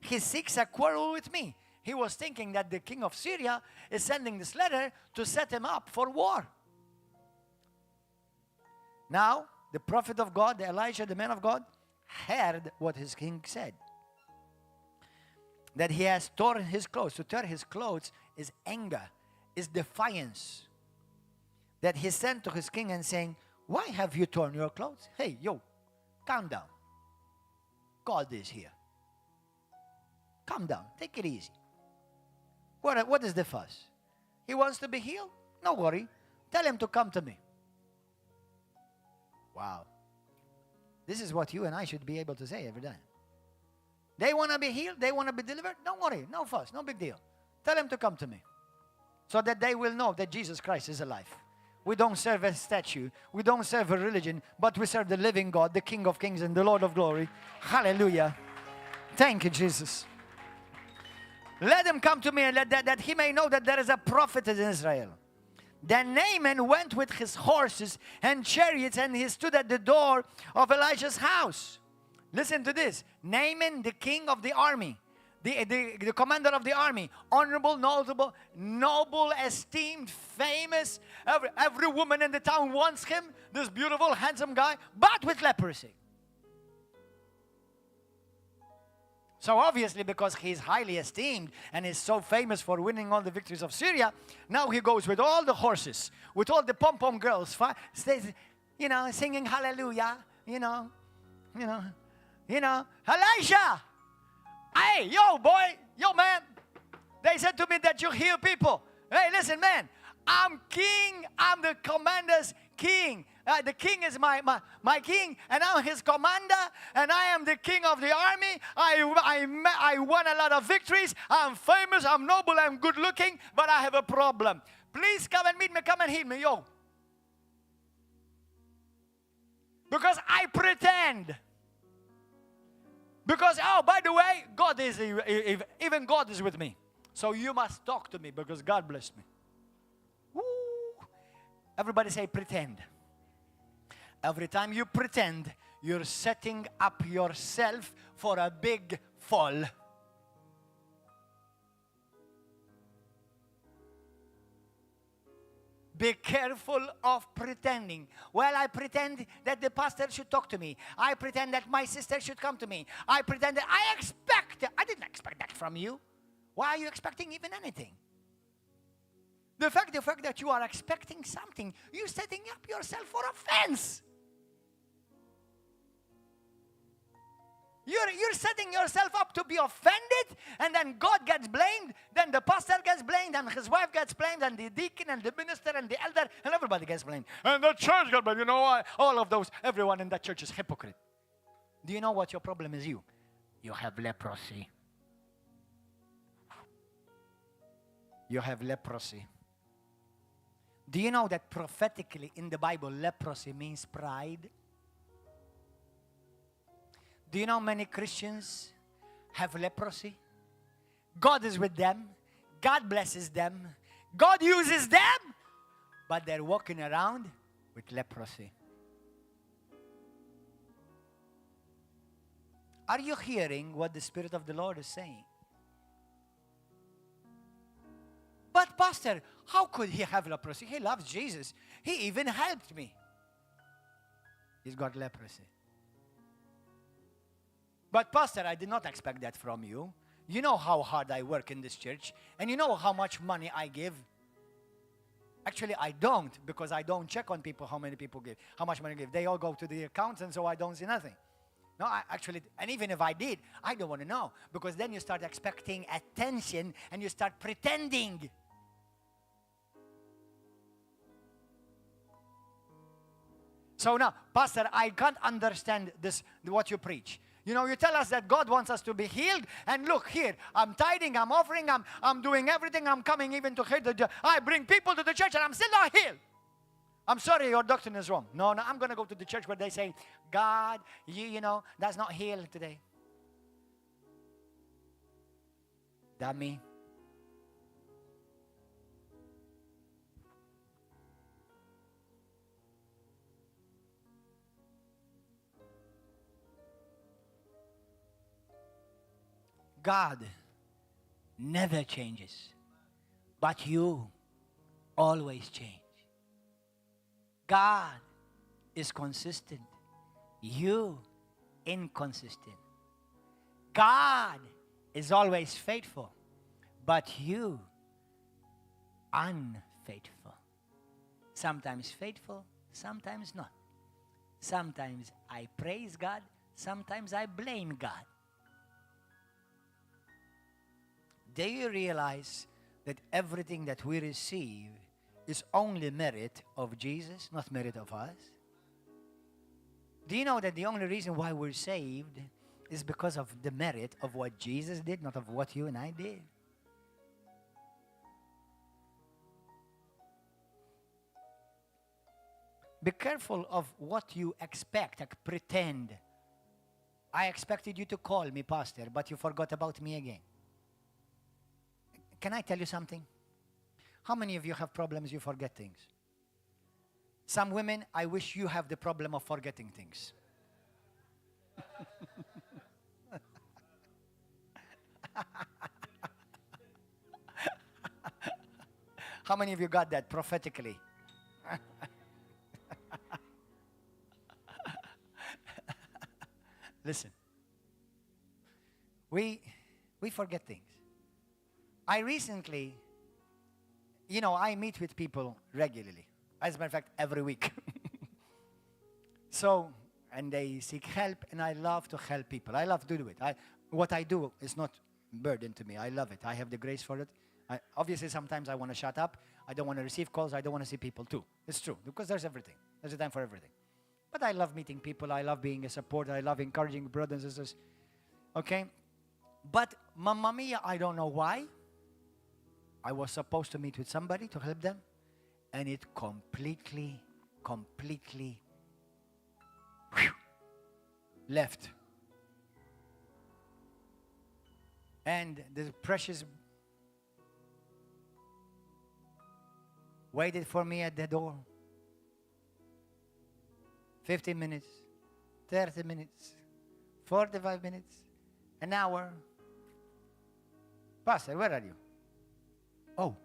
he seeks a quarrel with me. He was thinking that the king of Syria is sending this letter to set him up for war. Now, the prophet of God, Elijah, the man of God, heard what his king said. That he has torn his clothes. To tear his clothes is anger, is defiance. That he sent to his king and saying, why have you torn your clothes? Hey, yo, calm down. God is here. Calm down. Take it easy. What is the fuss? He wants to be healed? No worry. Tell him to come to me. Wow. This is what you and I should be able to say every day. They want to be healed. They want to be delivered. Don't worry. No fuss. No big deal. Tell them to come to me. So that they will know that Jesus Christ is alive. We don't serve a statue. We don't serve a religion. But we serve the living God, the King of Kings and the Lord of Glory. Hallelujah. Thank you, Jesus. Let him come to me, and that he may know that there is a prophet in Israel. Then Naaman went with his horses and chariots, and he stood at the door of Elijah's house. Listen to this. Naaman, the king of the army, the commander of the army, honorable, notable, noble, esteemed, famous. Every woman in the town wants him, this beautiful, handsome guy, but with leprosy. So obviously, because he's highly esteemed and is so famous for winning all the victories of Syria, now he goes with all the horses, with all the pom-pom girls, singing hallelujah, Elijah! Hey, yo, boy, yo, man. They said to me that you heal people. Hey, listen, man. I'm king. I'm the commander's king. The king is my king, and I'm his commander, and I am the king of the army. I won a lot of victories. I'm famous. I'm noble. I'm good looking, but I have a problem. Please come and meet me. Come and heal me, yo. Because I pretend. Because, oh, by the way, God is, even God is with me. So you must talk to me because God blessed me. Woo. Everybody say pretend. Every time you pretend, you're setting up yourself for a big fall. Be careful of pretending. Well, I pretend that the pastor should talk to me. I pretend that my sister should come to me. I pretend that I didn't expect that from you. Why are you expecting even anything? The fact that you are expecting something, you're setting up yourself for offense. You're setting yourself up to be offended, and then God gets blamed, then the pastor gets blamed, and his wife gets blamed, and the deacon, and the minister, and the elder, and everybody gets blamed. And the church gets blamed. All of those, everyone in that church is hypocrite. Do you know what your problem is? You have leprosy. You have leprosy. Do you know that prophetically in the Bible, leprosy means pride? Do you know many Christians have leprosy? God is with them. God blesses them. God uses them. But they're walking around with leprosy. Are you hearing what the Spirit of the Lord is saying? But Pastor, how could he have leprosy? He loves Jesus. He even helped me. He's got leprosy. But Pastor, I did not expect that from you. You know how hard I work in this church, and you know how much money I give. Actually, I don't, because I don't check on people how many people give, how much money give. They all go to the accounts, and so I don't see nothing. No, and even if I did, I don't want to know, because then you start expecting attention, and you start pretending. So now, Pastor, I can't understand this, what you preach. You tell us that God wants us to be healed, and look here, I'm tithing, I'm offering, I'm doing everything, I'm coming even to hear I bring people to the church, and I'm still not healed. I'm sorry, your doctrine is wrong. No, I'm going to go to the church where they say, God, that's not healed today. Dummy. God never changes, but you always change. God is consistent, you inconsistent. God is always faithful, but you unfaithful. Sometimes faithful, sometimes not. Sometimes I praise God, sometimes I blame God. Do you realize that everything that we receive is only merit of Jesus, not merit of us. Do you know that the only reason why we're saved is because of the merit of what Jesus did, not of what you and I did? Be careful of what you expect, like pretend. I expected you to call me, Pastor, but you forgot about me again. Can I tell you something? How many of you have problems you forget things? Some women, I wish you have the problem of forgetting things. How many of you got that prophetically? Listen, we forget things. I recently, I meet with people regularly. As a matter of fact, every week. So, and they seek help, and I love to help people. I love to do it. What I do is not burden to me. I love it. I have the grace for it. Obviously, sometimes I want to shut up. I don't want to receive calls. I don't want to see people too. It's true, because there's everything. There's a time for everything. But I love meeting people. I love being a supporter. I love encouraging brothers and sisters. Okay? But, mamma mia, I don't know why. I was supposed to meet with somebody to help them. And it completely left. And the precious waited for me at the door. 15 minutes, 30 minutes, 45 minutes, an hour. Pastor, where are you? Oh,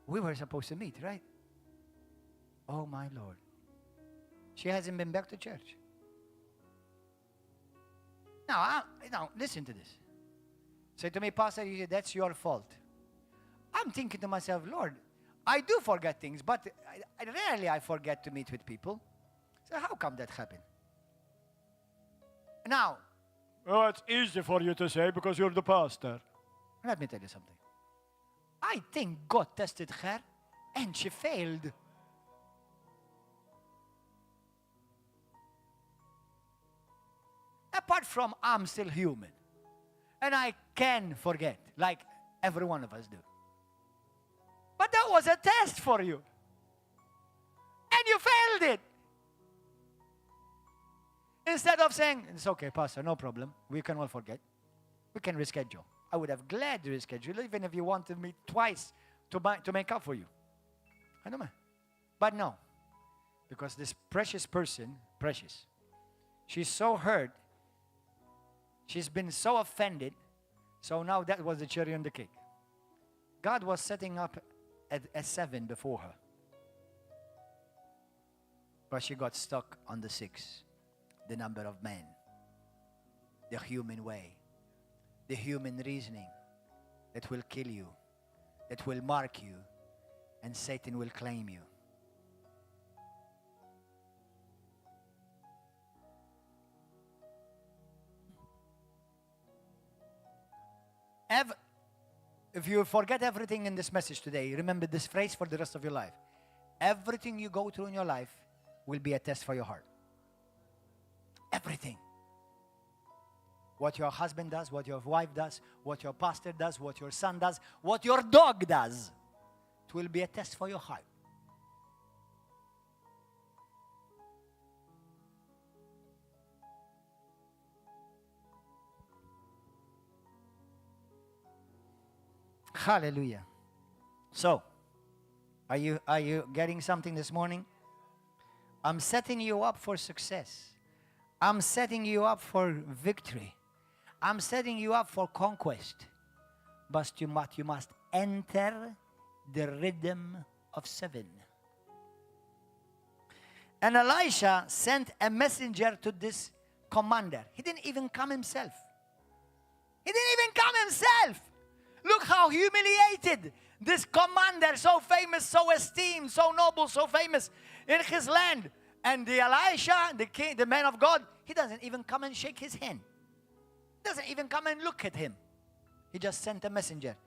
we were supposed to meet, right? Oh, my Lord. She hasn't been back to church. Now, listen to this. Say to me, Pastor, you say, that's your fault. I'm thinking to myself, Lord, I do forget things, but rarely I forget to meet with people. So how come that happened? Now, it's easy for you to say because you're the pastor. let me tell you something. I think God tested her and she failed. Apart from I'm still human. And I can forget, like every one of us do. But that was a test for you. And you failed it. Instead of saying, it's okay, Pastor, no problem. We can all forget. We can reschedule. I would have gladly rescheduled, even if you wanted me twice to make up for you. I don't mind. But no. Because this precious person, she's so hurt. She's been so offended. So now that was the cherry on the cake. God was setting up a 7 before her. But she got stuck on the 6. The number of men. The human way. The human reasoning that will kill you, that will mark you, and Satan will claim you. If you forget everything in this message today, remember this phrase for the rest of your life. Everything you go through in your life will be a test for your heart. Everything. What your husband does, what your wife does, what your pastor does, what your son does, what your dog does. It will be a test for your heart. Hallelujah. So, are you getting something this morning? I'm setting you up for success. I'm setting you up for victory. I'm setting you up for conquest. But you must enter the rhythm of 7. And Elisha sent a messenger to this commander. He didn't even come himself. Look how humiliated this commander, so famous, so esteemed, so noble, so famous in his land. And the Elisha, the king, the man of God, he doesn't even come and shake his hand. Doesn't even come and look at him. He just sent a messenger.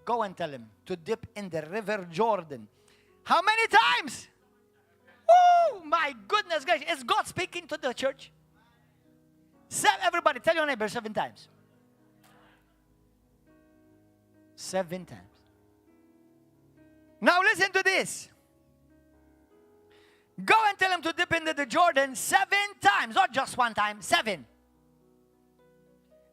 Go and tell him to dip in the river Jordan How many times? Oh, my goodness gracious. Is God speaking to the church? Everybody, tell your neighbor 7 times. 7 times. Now listen to this. Go and tell him to dip into the Jordan 7 times, not just 1 time, 7.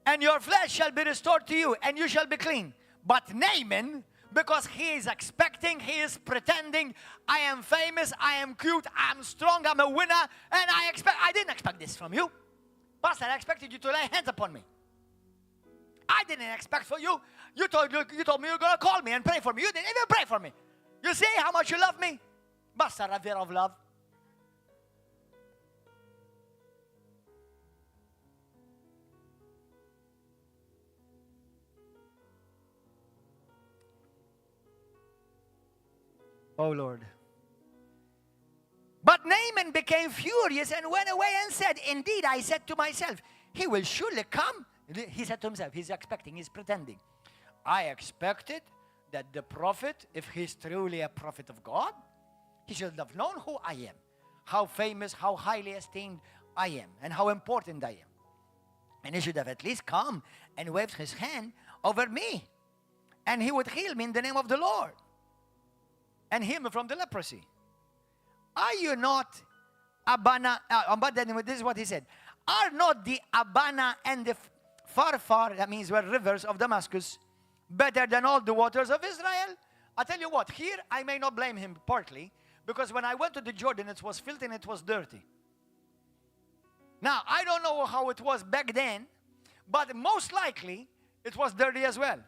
And your flesh shall be restored to you, and you shall be clean. But Naaman, because he is expecting, he is pretending, I am famous, I am cute, I'm strong, I'm a winner, and I didn't expect this from you. Pastor, I expected you to lay hands upon me. I didn't expect for you. You told me you were going to call me and pray for me. You didn't even pray for me. You see how much you love me? Basta ravir of love. Oh Lord. But Naaman became furious and went away and said, indeed, I said to myself, he will surely come. He said to himself, he's expecting, he's pretending. I expected that the prophet, if he's truly a prophet of God, he should have known who I am, how famous, how highly esteemed I am, and how important I am. And he should have at least come and waved his hand over me, and he would heal me in the name of the Lord and heal me from the leprosy. Are you not Abana? But then this is what he said. Are not the Abana and the Farfar, that means were rivers of Damascus, better than all the waters of Israel? I tell you what, here I may not blame him partly, because when I went to the Jordan, it was filthy and it was dirty. Now, I don't know how it was back then, but most likely it was dirty as well.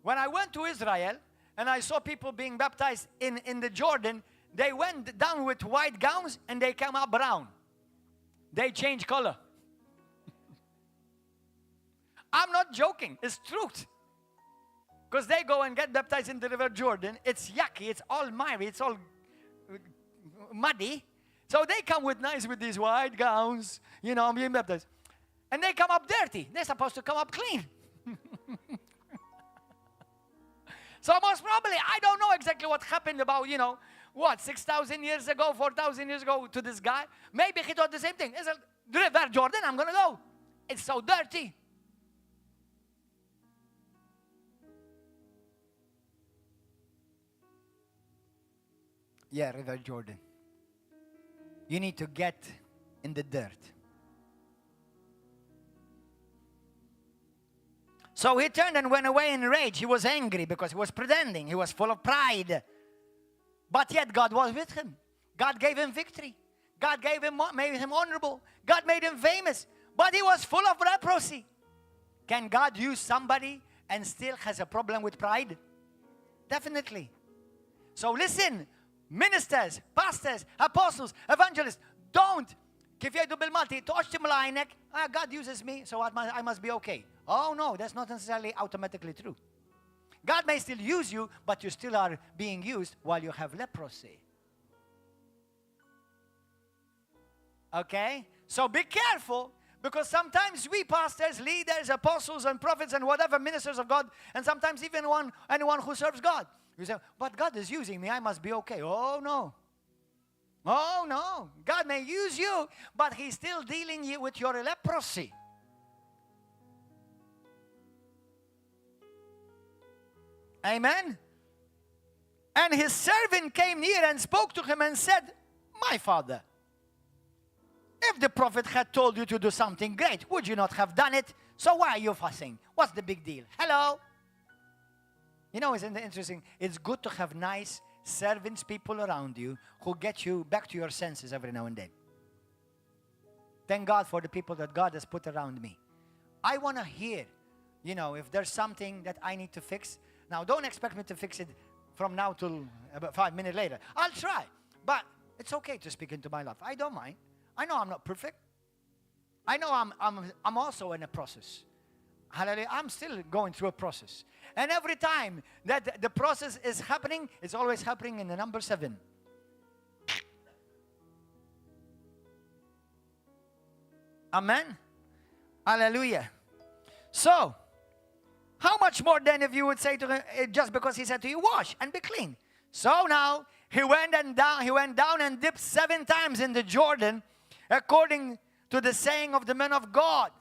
When I went to Israel and I saw people being baptized in the Jordan, they went down with white gowns and they came up brown. They changed color. I'm not joking. It's truth. Because they go and get baptized in the river Jordan. It's yucky. It's all miry. It's all muddy. So they come with these white gowns, being baptized. And they come up dirty. They're supposed to come up clean. So most probably, I don't know exactly what happened about, 6,000 years ago, 4,000 years ago to this guy. Maybe he thought the same thing. It's a river Jordan, I'm going to go. It's so dirty. Yeah, River Jordan. You need to get in the dirt. So he turned and went away in rage. He was angry because he was pretending. He was full of pride. But yet God was with him. God gave him victory. God made him honorable. God made him famous. But he was full of leprosy. Can God use somebody and still has a problem with pride? Definitely. So listen. Ministers, pastors, apostles, evangelists, don't. Kif jgħidu bil-Malti, toqgħodx timla għajnek, God uses me, so I must be okay. Oh no, that's not necessarily automatically true. God may still use you, but you still are being used while you have leprosy. Okay? So be careful, because sometimes we pastors, leaders, apostles, and prophets, and whatever, ministers of God, and sometimes even anyone who serves God, you say, but God is using me, I must be okay. Oh, no. Oh, no. God may use you, but He's still dealing with your leprosy. Amen? And his servant came near and spoke to him and said, my father, if the prophet had told you to do something great, would you not have done it? So why are you fussing? What's the big deal? Hello? Isn't it interesting? It's good to have nice servants, people around you who get you back to your senses every now and then. Thank God for the people that God has put around me. I want to hear, if there's something that I need to fix. Now, don't expect me to fix it from now till about 5 minutes later. I'll try. But it's okay to speak into my life. I don't mind. I know I'm not perfect. I know I'm also in a process. Hallelujah. I'm still going through a process. And every time that the process is happening, it's always happening in the number 7. Amen. Hallelujah. So, how much more then if you would say to him, just because he said to you, wash and be clean. So now, He went down and dipped 7 times in the Jordan, according to the saying of the men of God.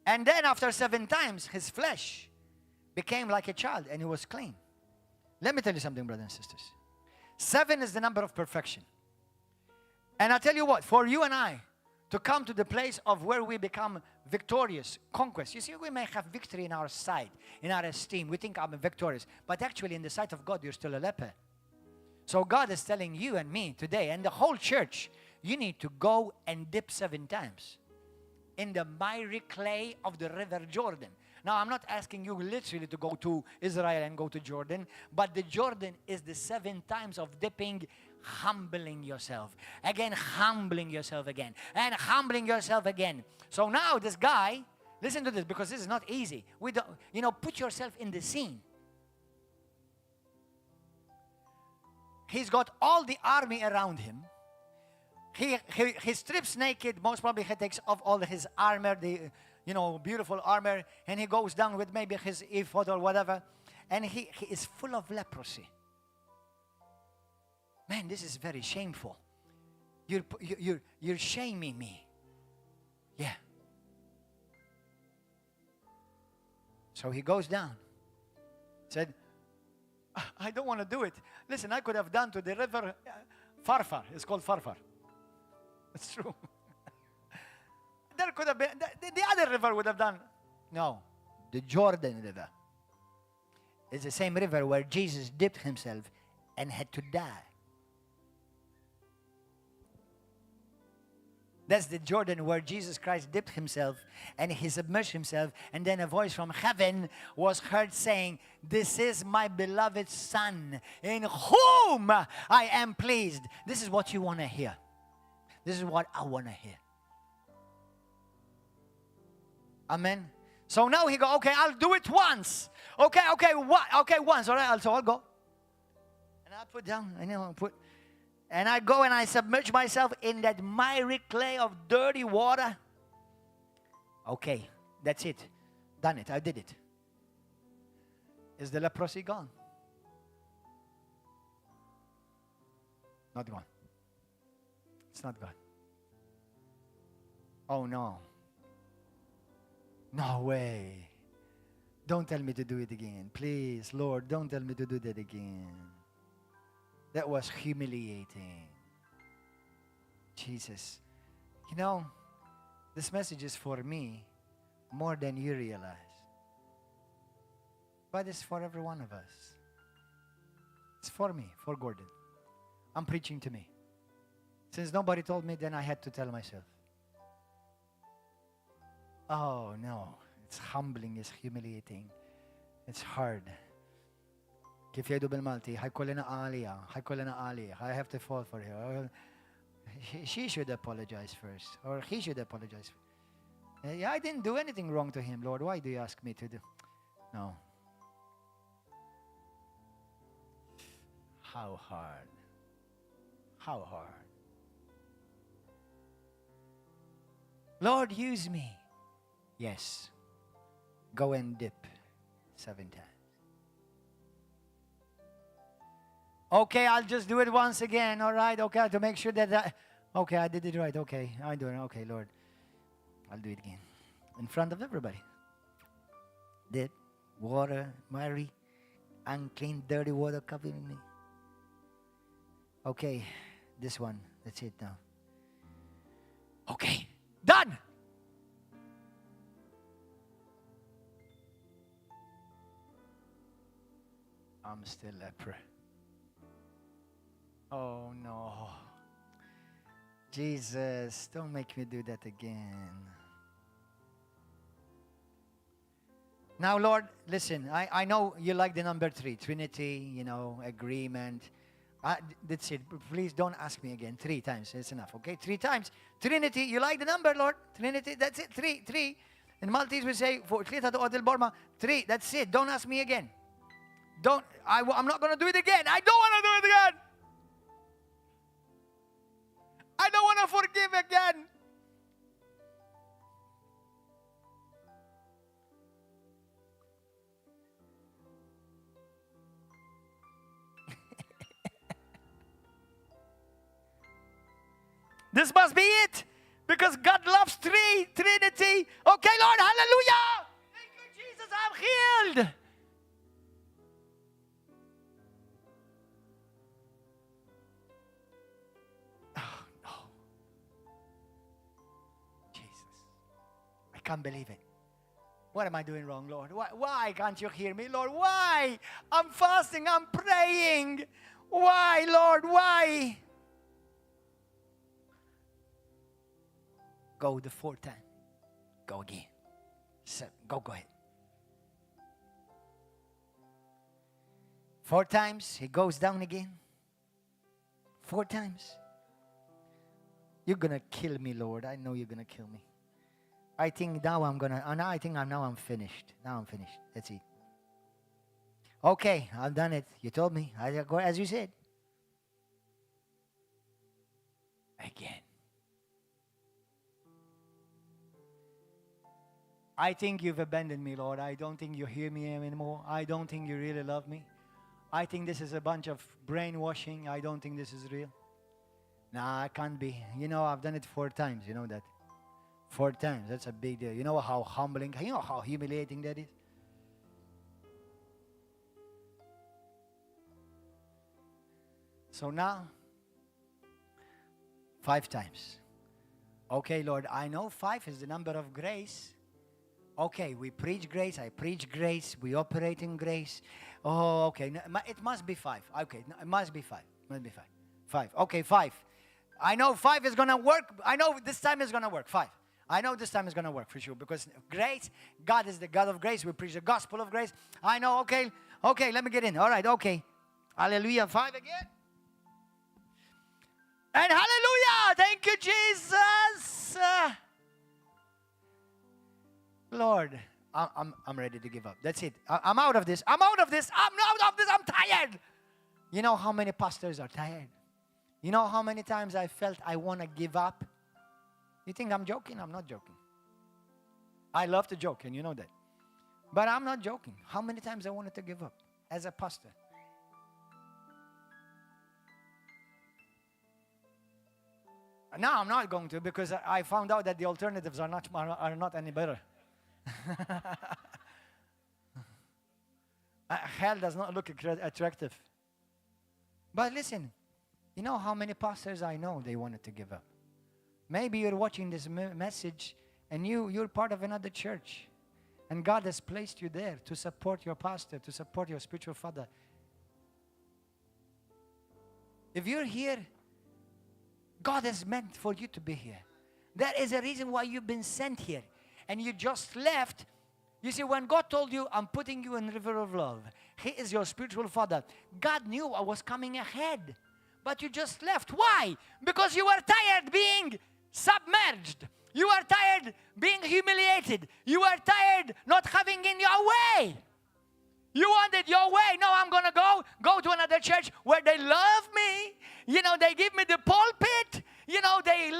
And then after 7 times, his flesh became like a child and he was clean. Let me tell you something, brothers and sisters. 7 is the number of perfection. And I tell you what, for you and I to come to the place of where we become victorious, conquest. You see, we may have victory in our sight, in our esteem. We think I'm victorious. But actually, in the sight of God, you're still a leper. So God is telling you and me today, and the whole church, you need to go and dip 7 times in the miry clay of the river Jordan. Now, I'm not asking you literally to go to Israel and go to Jordan, but the Jordan is the 7 times of dipping, humbling yourself. Again, humbling yourself again. And humbling yourself again. So now this guy, listen to this, because this is not easy. We don't, put yourself in the scene. He's got all the army around him. He strips naked. Most probably he takes off all his armor, the beautiful armor, and he goes down with maybe his ephod or whatever, and he is full of leprosy. Man, this is very shameful. You're shaming me. Yeah. So he goes down. Said, I don't want to do it. Listen, I could have done to the river Farfar. It's called Farfar. It's true. There could have been, the other river would have done. No, the Jordan River is the same river where Jesus dipped himself and had to die. That's the Jordan where Jesus Christ dipped himself and he submerged himself, and then a voice from heaven was heard saying, "This is my beloved Son, in whom I am pleased." This is what you want to hear. This is what I want to hear. Amen. So now he go, okay, I'll do it once. Okay, once. All right, so I'll go. And I put down, and I go and I submerge myself in that miry clay of dirty water. Okay, that's it. Done it. I did it. Is the leprosy gone? Not gone. It's not gone. Oh, no. No way. Don't tell me to do it again. Please, Lord, don't tell me to do that again. That was humiliating. Jesus. This message is for me more than you realize. But it's for every one of us. It's for me, for Gordon. I'm preaching to me. Since nobody told me, then I had to tell myself. Oh, no. It's humbling. It's humiliating. It's hard. Kif jgħidu bil-Malti, ħajkollina għalija, I have to fall for her. She should apologize first, or he should apologize. Yeah, I didn't do anything wrong to him, Lord. Why do you ask me to do? No. How hard. How hard. Lord, use me. Yes. Go and dip 7 times. Okay, I'll just do it once again. All right, okay, to make sure that I did it right. Okay, I do it. Okay, Lord, I'll do it again. In front of everybody. Dip, water, miry, unclean, dirty water covering me. Okay, this one. That's it now. Okay, done. I'm still leper. Oh no. Jesus, don't make me do that again. Now, Lord, listen, I know you like the number 3, Trinity, agreement. That's it. Please don't ask me again. 3 times. It's enough, okay? 3 times. Trinity, you like the number, Lord? Trinity, that's it. 3. In Maltese, we say, 3, that's it. Don't ask me again. I'm not going to do it again. I don't want to do it again. I don't want to forgive again. This must be it. Because God loves Trinity. Okay, Lord, hallelujah. Thank you, Jesus, I'm healed. Oh, no. Jesus. I can't believe it. What am I doing wrong, Lord? Why can't you hear me, Lord? Why? I'm fasting, I'm praying. Why, Lord, why? Go the fourth time. Go again. Go ahead. 4 times, he goes down again. 4 times. You're going to kill me, Lord. I know you're going to kill me. I think now I'm finished. Now I'm finished. That's it. Okay, I've done it. You told me. I go as you said. Again. I think you've abandoned me, Lord. I don't think you hear me anymore. I don't think you really love me. I think this is a bunch of brainwashing. I don't think this is real. Nah, it can't be. You know, I've done it 4 times. You know that. 4 times. That's a big deal. You know how humbling, you know how humiliating that is? So now, 5 times. Okay, Lord, I know 5 is the number of grace. Okay, we preach grace, I preach grace, we operate in grace. Oh, okay, it must be 5. Okay, it must be 5. It must be 5. 5. Okay, 5. I know 5 is going to work. I know this time is going to work. 5. I know this time is going to work for sure because grace, God is the God of grace. We preach the gospel of grace. I know, okay, let me get in. All right, okay. Hallelujah. 5 again. And hallelujah. Thank you, Jesus. Lord, I'm ready to give up. That's it. I'm out of this. I'm out of this. I'm tired. You know how many pastors are tired? You know how many times I felt I want to give up? You think I'm joking? I'm not joking. I love to joke, and you know that. But I'm not joking. How many times I wanted to give up as a pastor? Now I'm not going to because I found out that the alternatives are not any better. Hell does not look attractive. But listen, you know how many pastors I know they wanted to give up? Maybe you're watching this message and you're part of another church. And God has placed you there to support your pastor, to support your spiritual father. If you're here, God has meant for you to be here. That is a reason why you've been sent here. And you just left. You see, when God told you, I'm putting you in the river of love, He is your spiritual father. God knew I was coming ahead. But you just left. Why? Because you were tired being submerged. You are tired being humiliated. You are tired not having in your way. You wanted your way. No, I'm going to go to another church where they love me. You know, they give me the pulpit. You know, they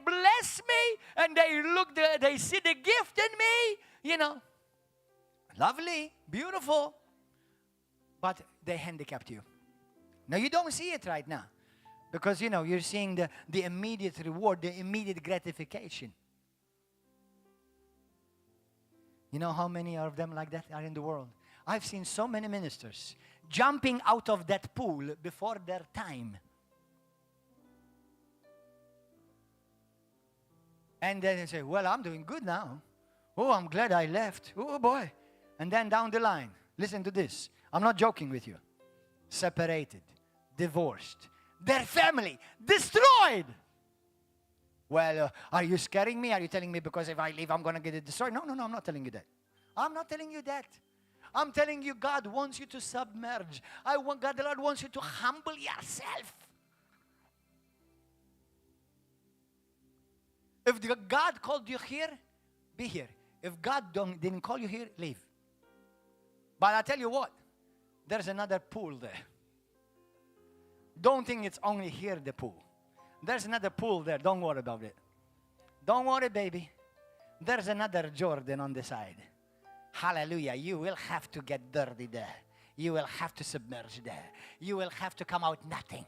bless me and they see the gift in me. You know, lovely, beautiful, but they handicapped you. Now you don't see it right now because, you know, you're seeing the immediate reward, the immediate gratification. You know how many of them like that are in the world? I've seen so many ministers jumping out of that pool before their time. And then they say, well, I'm doing good now. Oh, I'm glad I left. Oh, boy. And then down the line, listen to this. I'm not joking with you. Separated, divorced, their family destroyed. Well, are you scaring me? Are you telling me because if I leave, I'm going to get it destroyed? No, I'm not telling you that. I'm not telling you that. I'm telling you, God wants you to submerge. The Lord wants you to humble yourself. If God called you here, be here. If God didn't call you here, leave. But I tell you what, there's another pool there. Don't think it's only here, the pool. There's another pool there. Don't worry about it. Don't worry, baby. There's another Jordan on the side. Hallelujah. You will have to get dirty there. You will have to submerge there. You will have to come out nothing.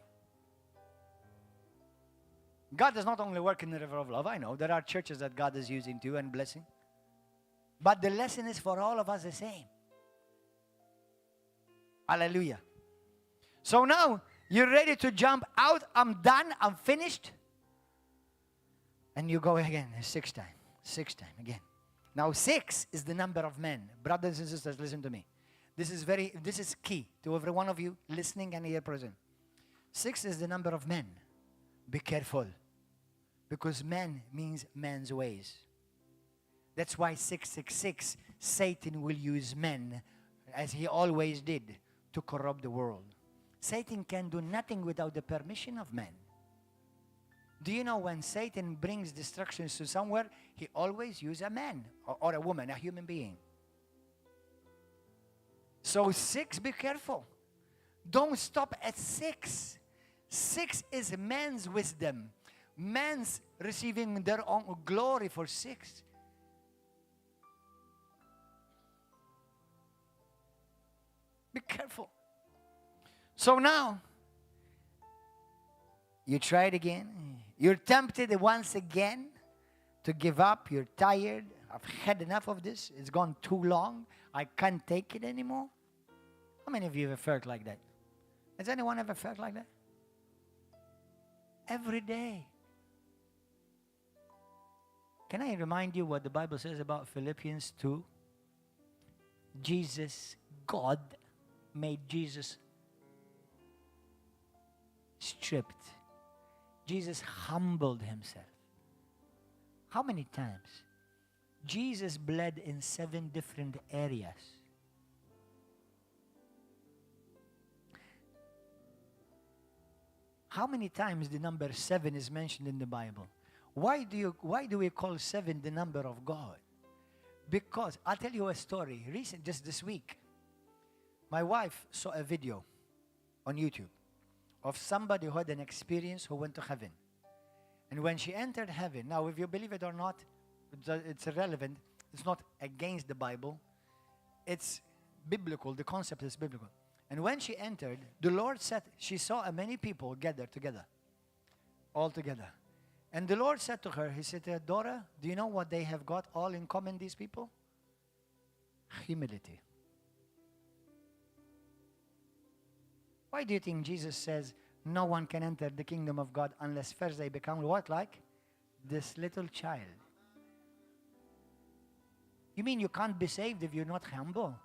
God does not only work in the river of love. I know there are churches that God is using too and blessing. But the lesson is for all of us the same. Hallelujah. So now you're ready to jump out. I'm done. I'm finished. And you go again, 6 times. 6 times again. Now 6 is the number of men. Brothers and sisters, listen to me. This is key to every one of you listening and here present. 6 is the number of men. Be careful. Because man means man's ways. That's why 666, Satan will use men, as he always did, to corrupt the world. Satan can do nothing without the permission of man. Do you know when Satan brings destructions to somewhere, he always uses a man or a woman, a human being. So 6, be careful. Don't stop at 6. 6 is man's wisdom. Man's receiving their own glory for 6. Be careful. So now, you try it again. You're tempted once again to give up. You're tired. I've had enough of this. It's gone too long. I can't take it anymore. How many of you have felt like that? Has anyone ever felt like that? Every day. Can I remind you what the Bible says about Philippians 2? Jesus, God, made Jesus stripped. Jesus humbled himself. How many times? Jesus bled in 7 different areas. How many times the number 7 is mentioned in the Bible? Why do we call 7 the number of God? Because I'll tell you a story. Just this week, my wife saw a video on YouTube of somebody who had an experience who went to heaven. And when she entered heaven, now if you believe it or not, it's irrelevant. It's not against the Bible. It's biblical. The concept is biblical. And when she entered, the Lord said, she saw many people gathered together, all together. And the Lord said to her, he said, Dora, do you know what they have got all in common, these people? Humility. Why do you think Jesus says no one can enter the kingdom of God unless first they become what? Like this little child. You mean you can't be saved if you're not humble?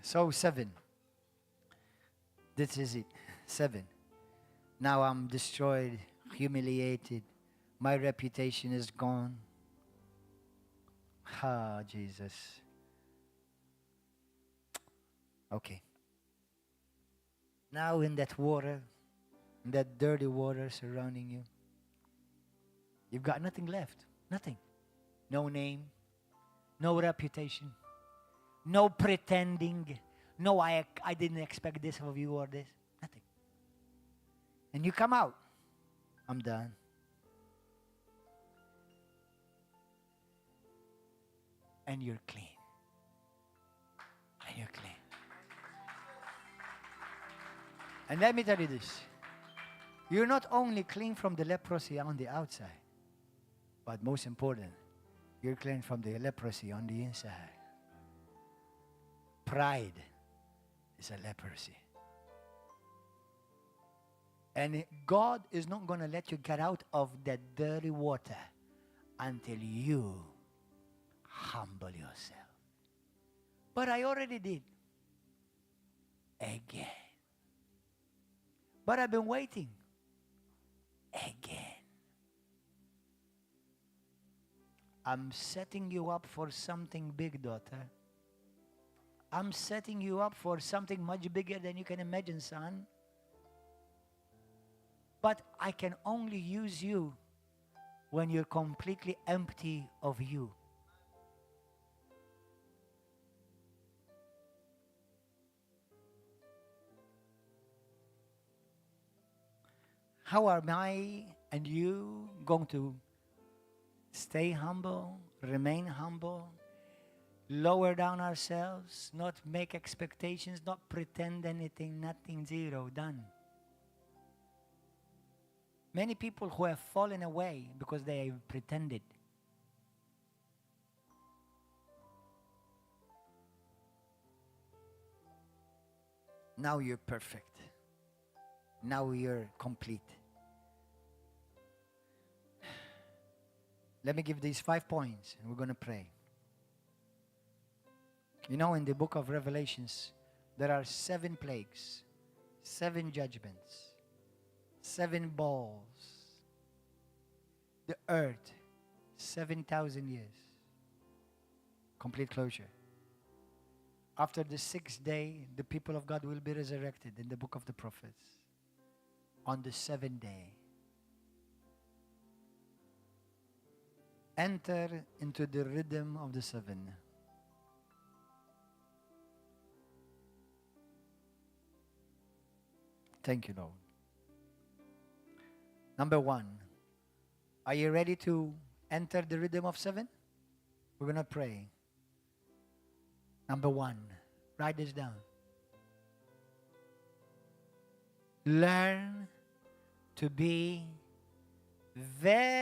So 7. This is it. 7. Now I'm destroyed, humiliated. My reputation is gone. Ah, Jesus. Okay. Now in that water, in that dirty water surrounding you, you've got nothing left. Nothing. No name. No reputation. No pretending. No, I didn't expect this of you or this. Nothing. And you come out. I'm done. And you're clean. And you're clean. And let me tell you this. You're not only clean from the leprosy on the outside, but most important, you're clean from the leprosy on the inside. Pride is a leprosy. And God is not going to let you get out of that dirty water until you humble yourself. But I already did. Again. But I've been waiting. Again. I'm setting you up for something big, daughter. I'm setting you up for something much bigger than you can imagine, son. But I can only use you when you're completely empty of you. How am I and you going to stay humble, remain humble, lower down ourselves, not make expectations, not pretend anything, nothing, zero, done. Many people who have fallen away because they have pretended. Now you're perfect. Now you're complete. Let me give these 5 points and we're going to pray. You know, in the book of Revelations, there are 7 plagues, 7 judgments, 7 balls. The earth, 7,000 years. Complete closure. After the 6th day, the people of God will be resurrected in the book of the prophets. On the 7th day. Enter into the rhythm of the 7. Thank you, Lord. Number 1. Are you ready to enter the rhythm of 7? We're going to pray. Number 1. Write this down. Learn to be very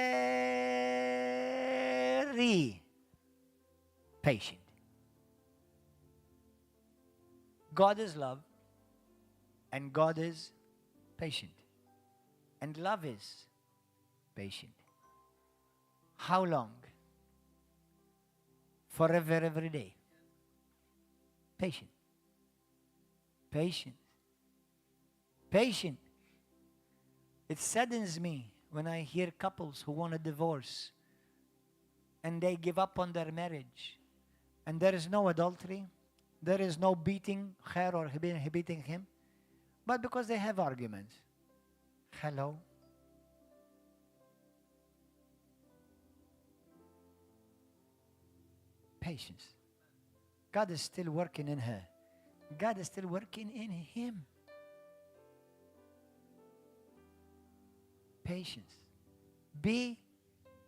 patient. God is love, and God is patient. And love is patient. How long? Forever, every day. Patient. Patient. Patient. It saddens me when I hear couples who want a divorce and they give up on their marriage. And there is no adultery. There is no beating her or beating him. But because they have arguments. Hello? Patience. God is still working in her. God is still working in him. Patience. Be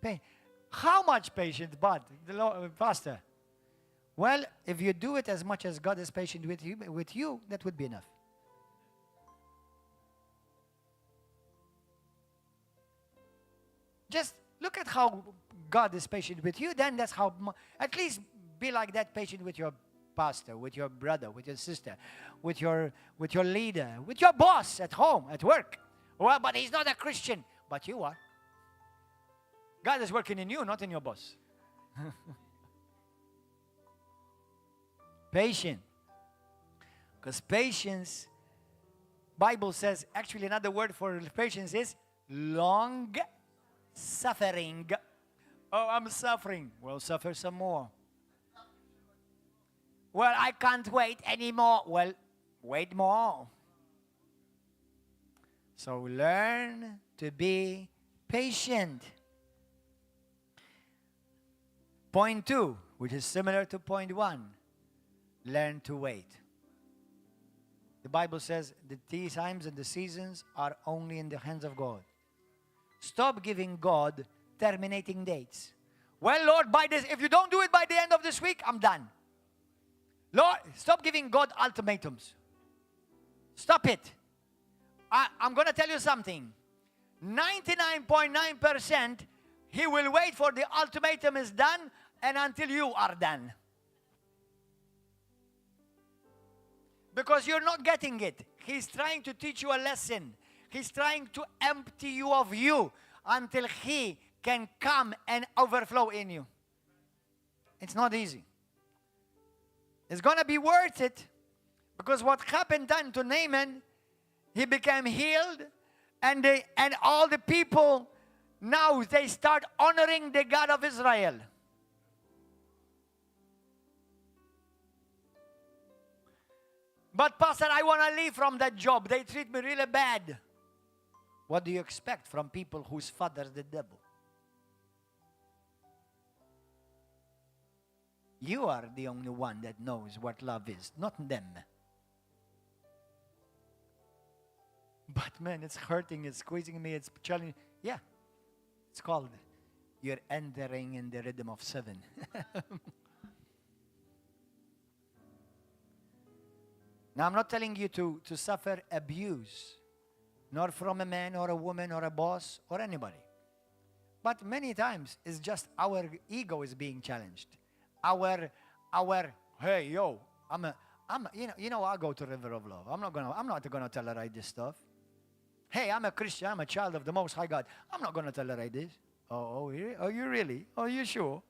patient. How much patience, but the Lord, Pastor? Well, if you do it as much as God is patient with you, that would be enough. Just look at how God is patient with you, then that's how, at least be like that patient with your pastor, with your brother, with your sister, with your leader, with your boss at home, at work. Well, but he's not a Christian, but you are. God is working in you, not in your boss. Patient. Because patience, Bible says, actually another word for patience is long suffering. Oh, I'm suffering. Well, suffer some more. Well, I can't wait anymore. Well, wait more. So learn to be patient. Point 2, which is similar to point 1. Learn to wait. The Bible says the times and the seasons are only in the hands of God. Stop giving God terminating dates. Well, Lord, by this, if you don't do it by the end of this week, I'm done. Lord, stop giving God ultimatums. Stop it. I'm going to tell you something. 99.9%, he will wait for the ultimatum is done and until you are done. Because you're not getting it. He's trying to teach you a lesson. He's trying to empty you of you until he can come and overflow in you. It's not easy. It's going to be worth it, because what happened then to Naaman, he became healed, and all the people now they start honoring the God of Israel. But Pastor, I want to leave from that job. They treat me really bad. What do you expect from people whose father is the devil? You are the only one that knows what love is, not them. But man, it's hurting, it's squeezing me, it's challenging. Yeah, it's called you're entering in the rhythm of 7. Now, I'm not telling you to suffer abuse, nor from a man or a woman or a boss or anybody. But many times, it's just our ego is being challenged. Our, hey, yo, I go to River of Love. I'm not gonna tolerate this stuff. Hey, I'm a Christian. I'm a child of the Most High God. I'm not gonna tolerate this. Oh, really? Oh, you really? Oh, you sure?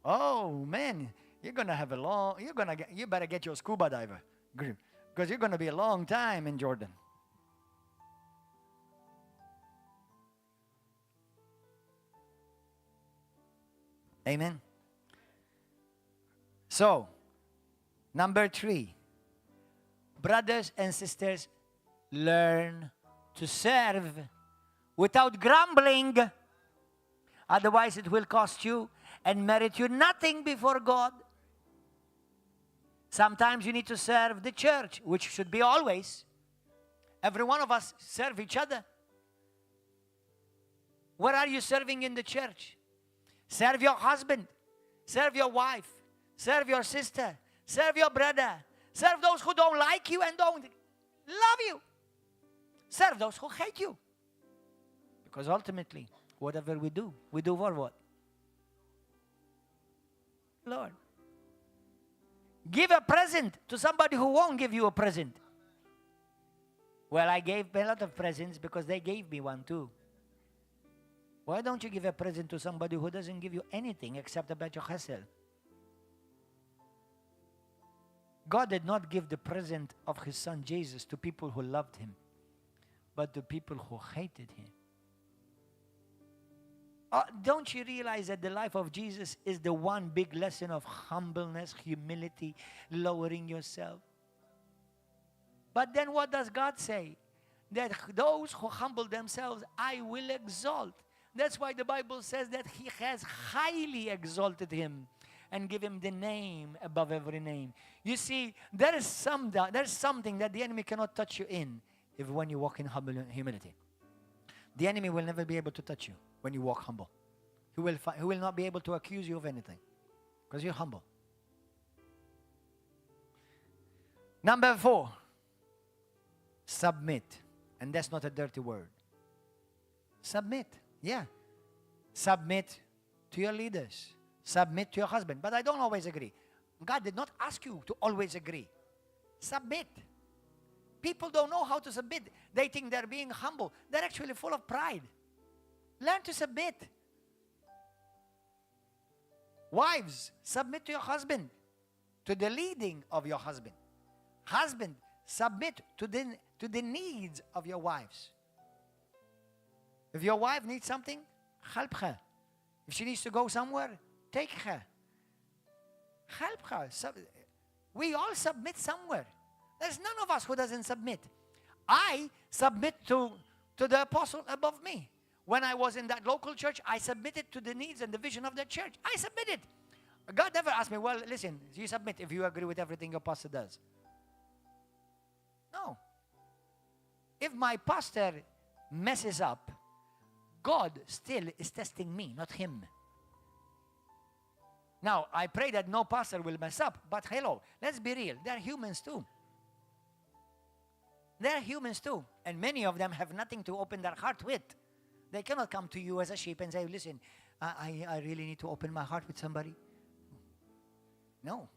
Oh, man, you better get your scuba diver, because you're gonna be a long time in Jordan. Amen. So, number 3, brothers and sisters, learn to serve without grumbling. Otherwise, it will cost you and merit you nothing before God. Sometimes you need to serve the church, which should be always. Every one of us serve each other. Where are you serving in the church? Serve your husband. Serve your wife. Serve your sister. Serve your brother. Serve those who don't like you and don't love you. Serve those who hate you. Because ultimately, whatever we do for what? Lord. Give a present to somebody who won't give you a present. Well, I gave a lot of presents because they gave me one too. Why don't you give a present to somebody who doesn't give you anything except a batch of hassle? God did not give the present of his son Jesus to people who loved him, but to people who hated him. Don't you realize that the life of Jesus is the one big lesson of humbleness, humility, lowering yourself? But then what does God say? That those who humble themselves, I will exalt. That's why the Bible says that he has highly exalted him and give him the name above every name. You see, there's something that the enemy cannot touch you in when you walk in humility. The enemy will never be able to touch you when you walk humble. He will not be able to accuse you of anything because you're humble. Number 4, submit. And that's not a dirty word. Submit. Yeah. Submit to your leaders. Submit to your husband. But I don't always agree. God did not ask you to always agree. Submit. People don't know how to submit. They think they're being humble. They're actually full of pride. Learn to submit. Wives, submit to your husband, to the leading of your husband. Husband, submit to the needs of your wives. If your wife needs something, help her. If she needs to go somewhere, take her. Help her. We all submit somewhere. There's none of us who doesn't submit. I submit to the apostle above me. When I was in that local church, I submitted to the needs and the vision of the church. I submitted. God never asked me, well, listen, you submit if you agree with everything your pastor does. No. If my pastor messes up, God still is testing me, not him. Now, I pray that no pastor will mess up, but hello, let's be real. They're humans too. They're humans too. And many of them have nothing to open their heart with. They cannot come to you as a sheep and say, listen, I really need to open my heart with somebody. No.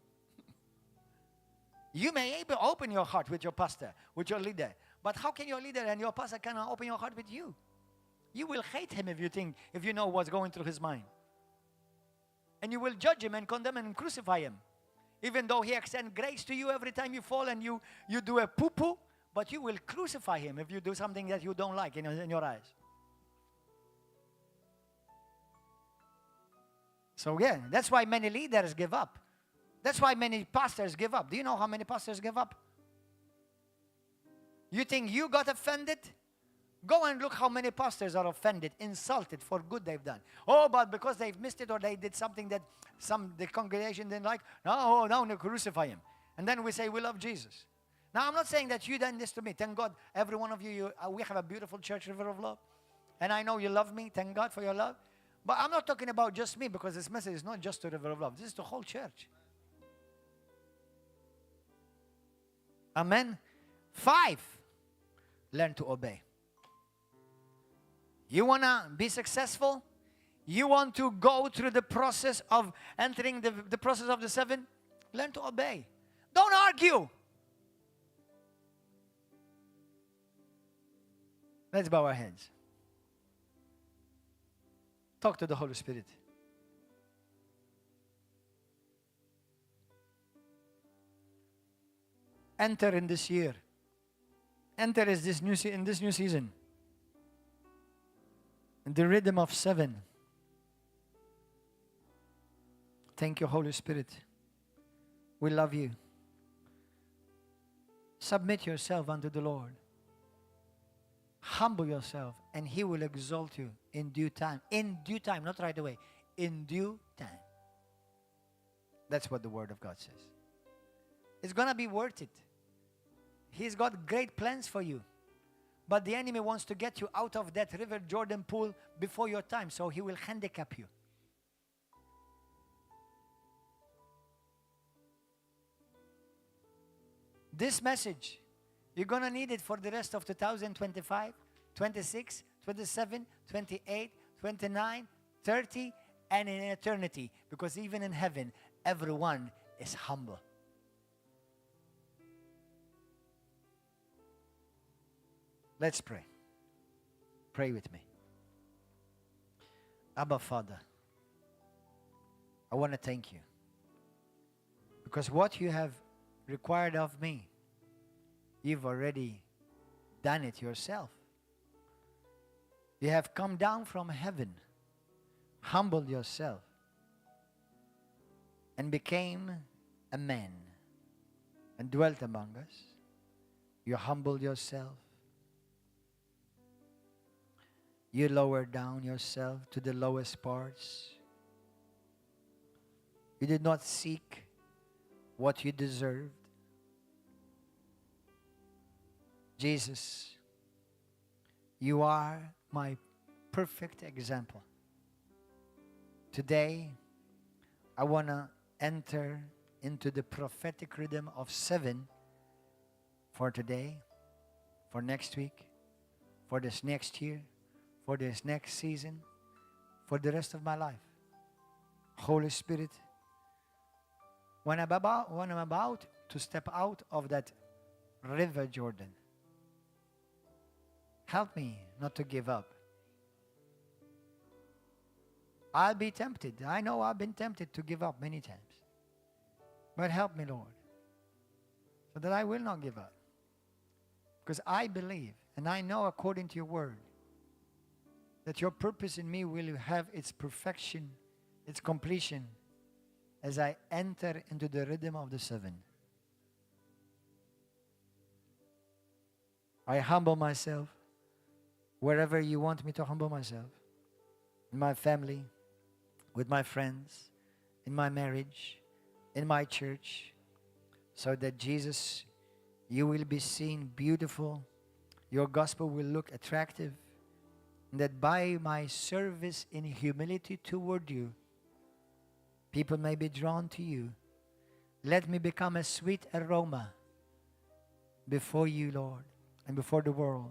You may open your heart with your pastor, with your leader. But how can your leader and your pastor cannot open your heart with you? You will hate him if you know what's going through his mind. And you will judge him and condemn him and crucify him. Even though he extends grace to you every time you fall and you do a poo-poo, but you will crucify him if you do something that you don't like in your eyes. So yeah, that's why many leaders give up. That's why many pastors give up. Do you know how many pastors give up? You think you got offended? Go and look how many pastors are offended, insulted for good they've done. Oh, but because they've missed it or they did something that the congregation didn't like, no, crucify him. And then we say we love Jesus. Now, I'm not saying that you done this to me. Thank God, every one of you, we have a beautiful church, River of Love. And I know you love me. Thank God for your love. But I'm not talking about just me, because this message is not just to River of Love. This is the whole church. Amen. 5, learn to obey. You want to be successful? You want to go through the process of entering the process of the 7? Learn to obey. Don't argue. Let's bow our heads. Talk to the Holy Spirit. Enter in this year. Enter in this new season. In the rhythm of 7. Thank you, Holy Spirit. We love you. Submit yourself unto the Lord. Humble yourself, and He will exalt you in due time. In due time, not right away. In due time. That's what the Word of God says. It's going to be worth it. He's got great plans for you. But the enemy wants to get you out of that River Jordan pool before your time, so he will handicap you. This message, you're going to need it for the rest of 2025, 26, 27, 28, 29, 30, and in eternity. Because even in heaven, everyone is humble. Let's pray. Pray with me. Abba, Father, I want to thank you. Because what you have required of me, you've already done it yourself. You have come down from heaven, humbled yourself, and became a man and dwelt among us. You humbled yourself. You lowered down yourself to the lowest parts. You did not seek what you deserved. Jesus, you are my perfect example. Today, I want to enter into the prophetic rhythm of 7 for today, for next week, for this next year, for this next season, for the rest of my life. Holy Spirit, when I'm about to step out of that River Jordan, help me not to give up. I'll be tempted. I know I've been tempted to give up many times. But help me, Lord, so that I will not give up. Because I believe, and I know according to your word, that your purpose in me will have its perfection, its completion, as I enter into the rhythm of the 7. I humble myself wherever you want me to humble myself. In my family, with my friends, in my marriage, in my church, so that Jesus, you will be seen beautiful, your gospel will look attractive, and that by my service in humility toward you, people may be drawn to you. Let me become a sweet aroma before you, Lord, and before the world.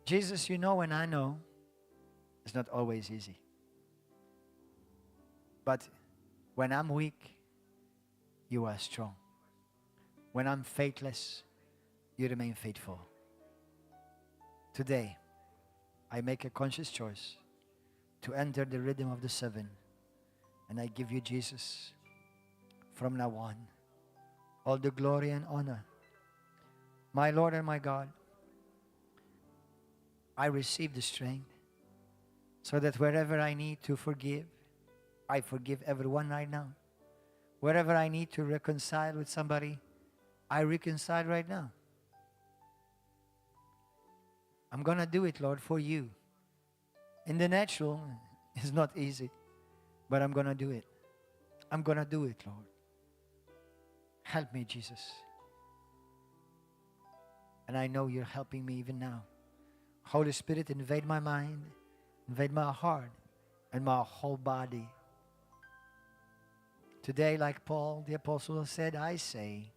Jesus, you know and I know it's not always easy. But when I'm weak, you are strong. When I'm faithless, you remain faithful. Today, I make a conscious choice to enter the rhythm of the 7. And I give you, Jesus, from now on, all the glory and honor. My Lord and my God, I receive the strength so that wherever I need to forgive, I forgive everyone right now. Wherever I need to reconcile with somebody, I reconcile right now. I'm going to do it, Lord, for you. In the natural, it's not easy, but I'm going to do it. I'm going to do it, Lord. Help me, Jesus. And I know you're helping me even now. Holy Spirit, invade my mind, invade my heart, and my whole body. Today, like Paul the Apostle said, I say,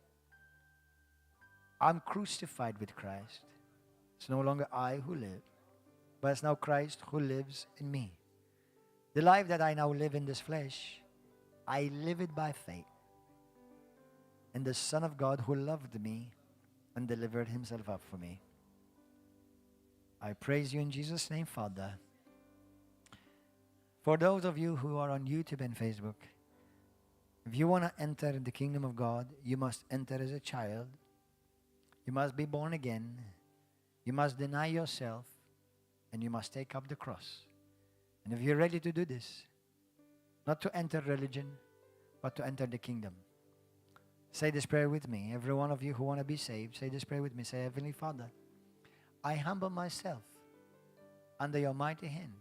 I'm crucified with Christ. It's no longer I who live, but it's now Christ who lives in me. The life that I now live in this flesh, I live it by faith in the Son of God who loved me and delivered himself up for me. I praise you in Jesus' name, Father. For those of you who are on YouTube and Facebook, if you want to enter the kingdom of God, you must enter as a child. You must be born again. You must deny yourself, and you must take up the cross. And if you're ready to do this, not to enter religion, but to enter the kingdom, say this prayer with me. Every one of you who want to be saved, say this prayer with me. Say, Heavenly Father, I humble myself under your mighty hand.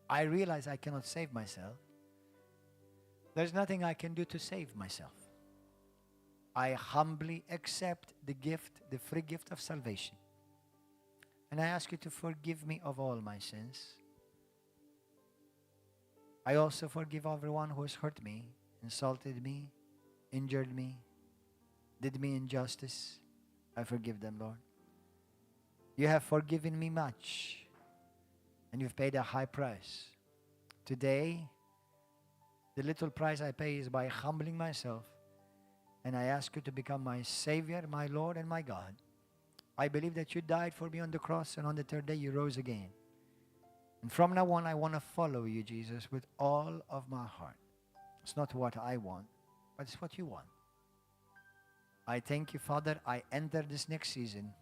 I realize I cannot save myself. There's nothing I can do to save myself. I humbly accept the gift, the free gift of salvation. And I ask you to forgive me of all my sins. I also forgive everyone who has hurt me, insulted me, injured me, did me injustice. I forgive them, Lord. You have forgiven me much, and you've paid a high price. Today, the little price I pay is by humbling myself, and I ask you to become my Savior, my Lord, and my God. I believe that you died for me on the cross, and on the third day you rose again. And from now on, I want to follow you, Jesus, with all of my heart. It's not what I want, but it's what you want. I thank you, Father. I enter this next season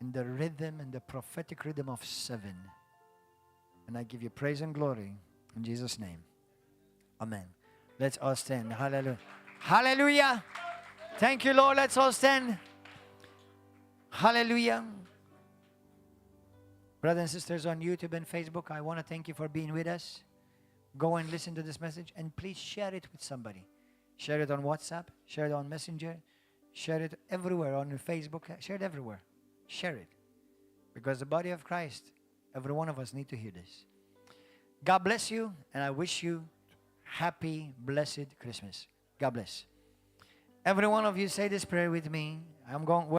in the rhythm and the prophetic rhythm of 7. And I give you praise and glory in Jesus' name. Amen. Let's all stand. Hallelujah. Hallelujah. Thank you, Lord. Let's all stand. Hallelujah. Brothers and sisters on YouTube and Facebook, I want to thank you for being with us. Go and listen to this message, and please share it with somebody. Share it on WhatsApp. Share it on Messenger. Share it everywhere on Facebook. Share it everywhere. Share it. Because the body of Christ, every one of us need to hear this. God bless you, and I wish you happy, blessed Christmas. God bless. Every one of you say this prayer with me. I'm going.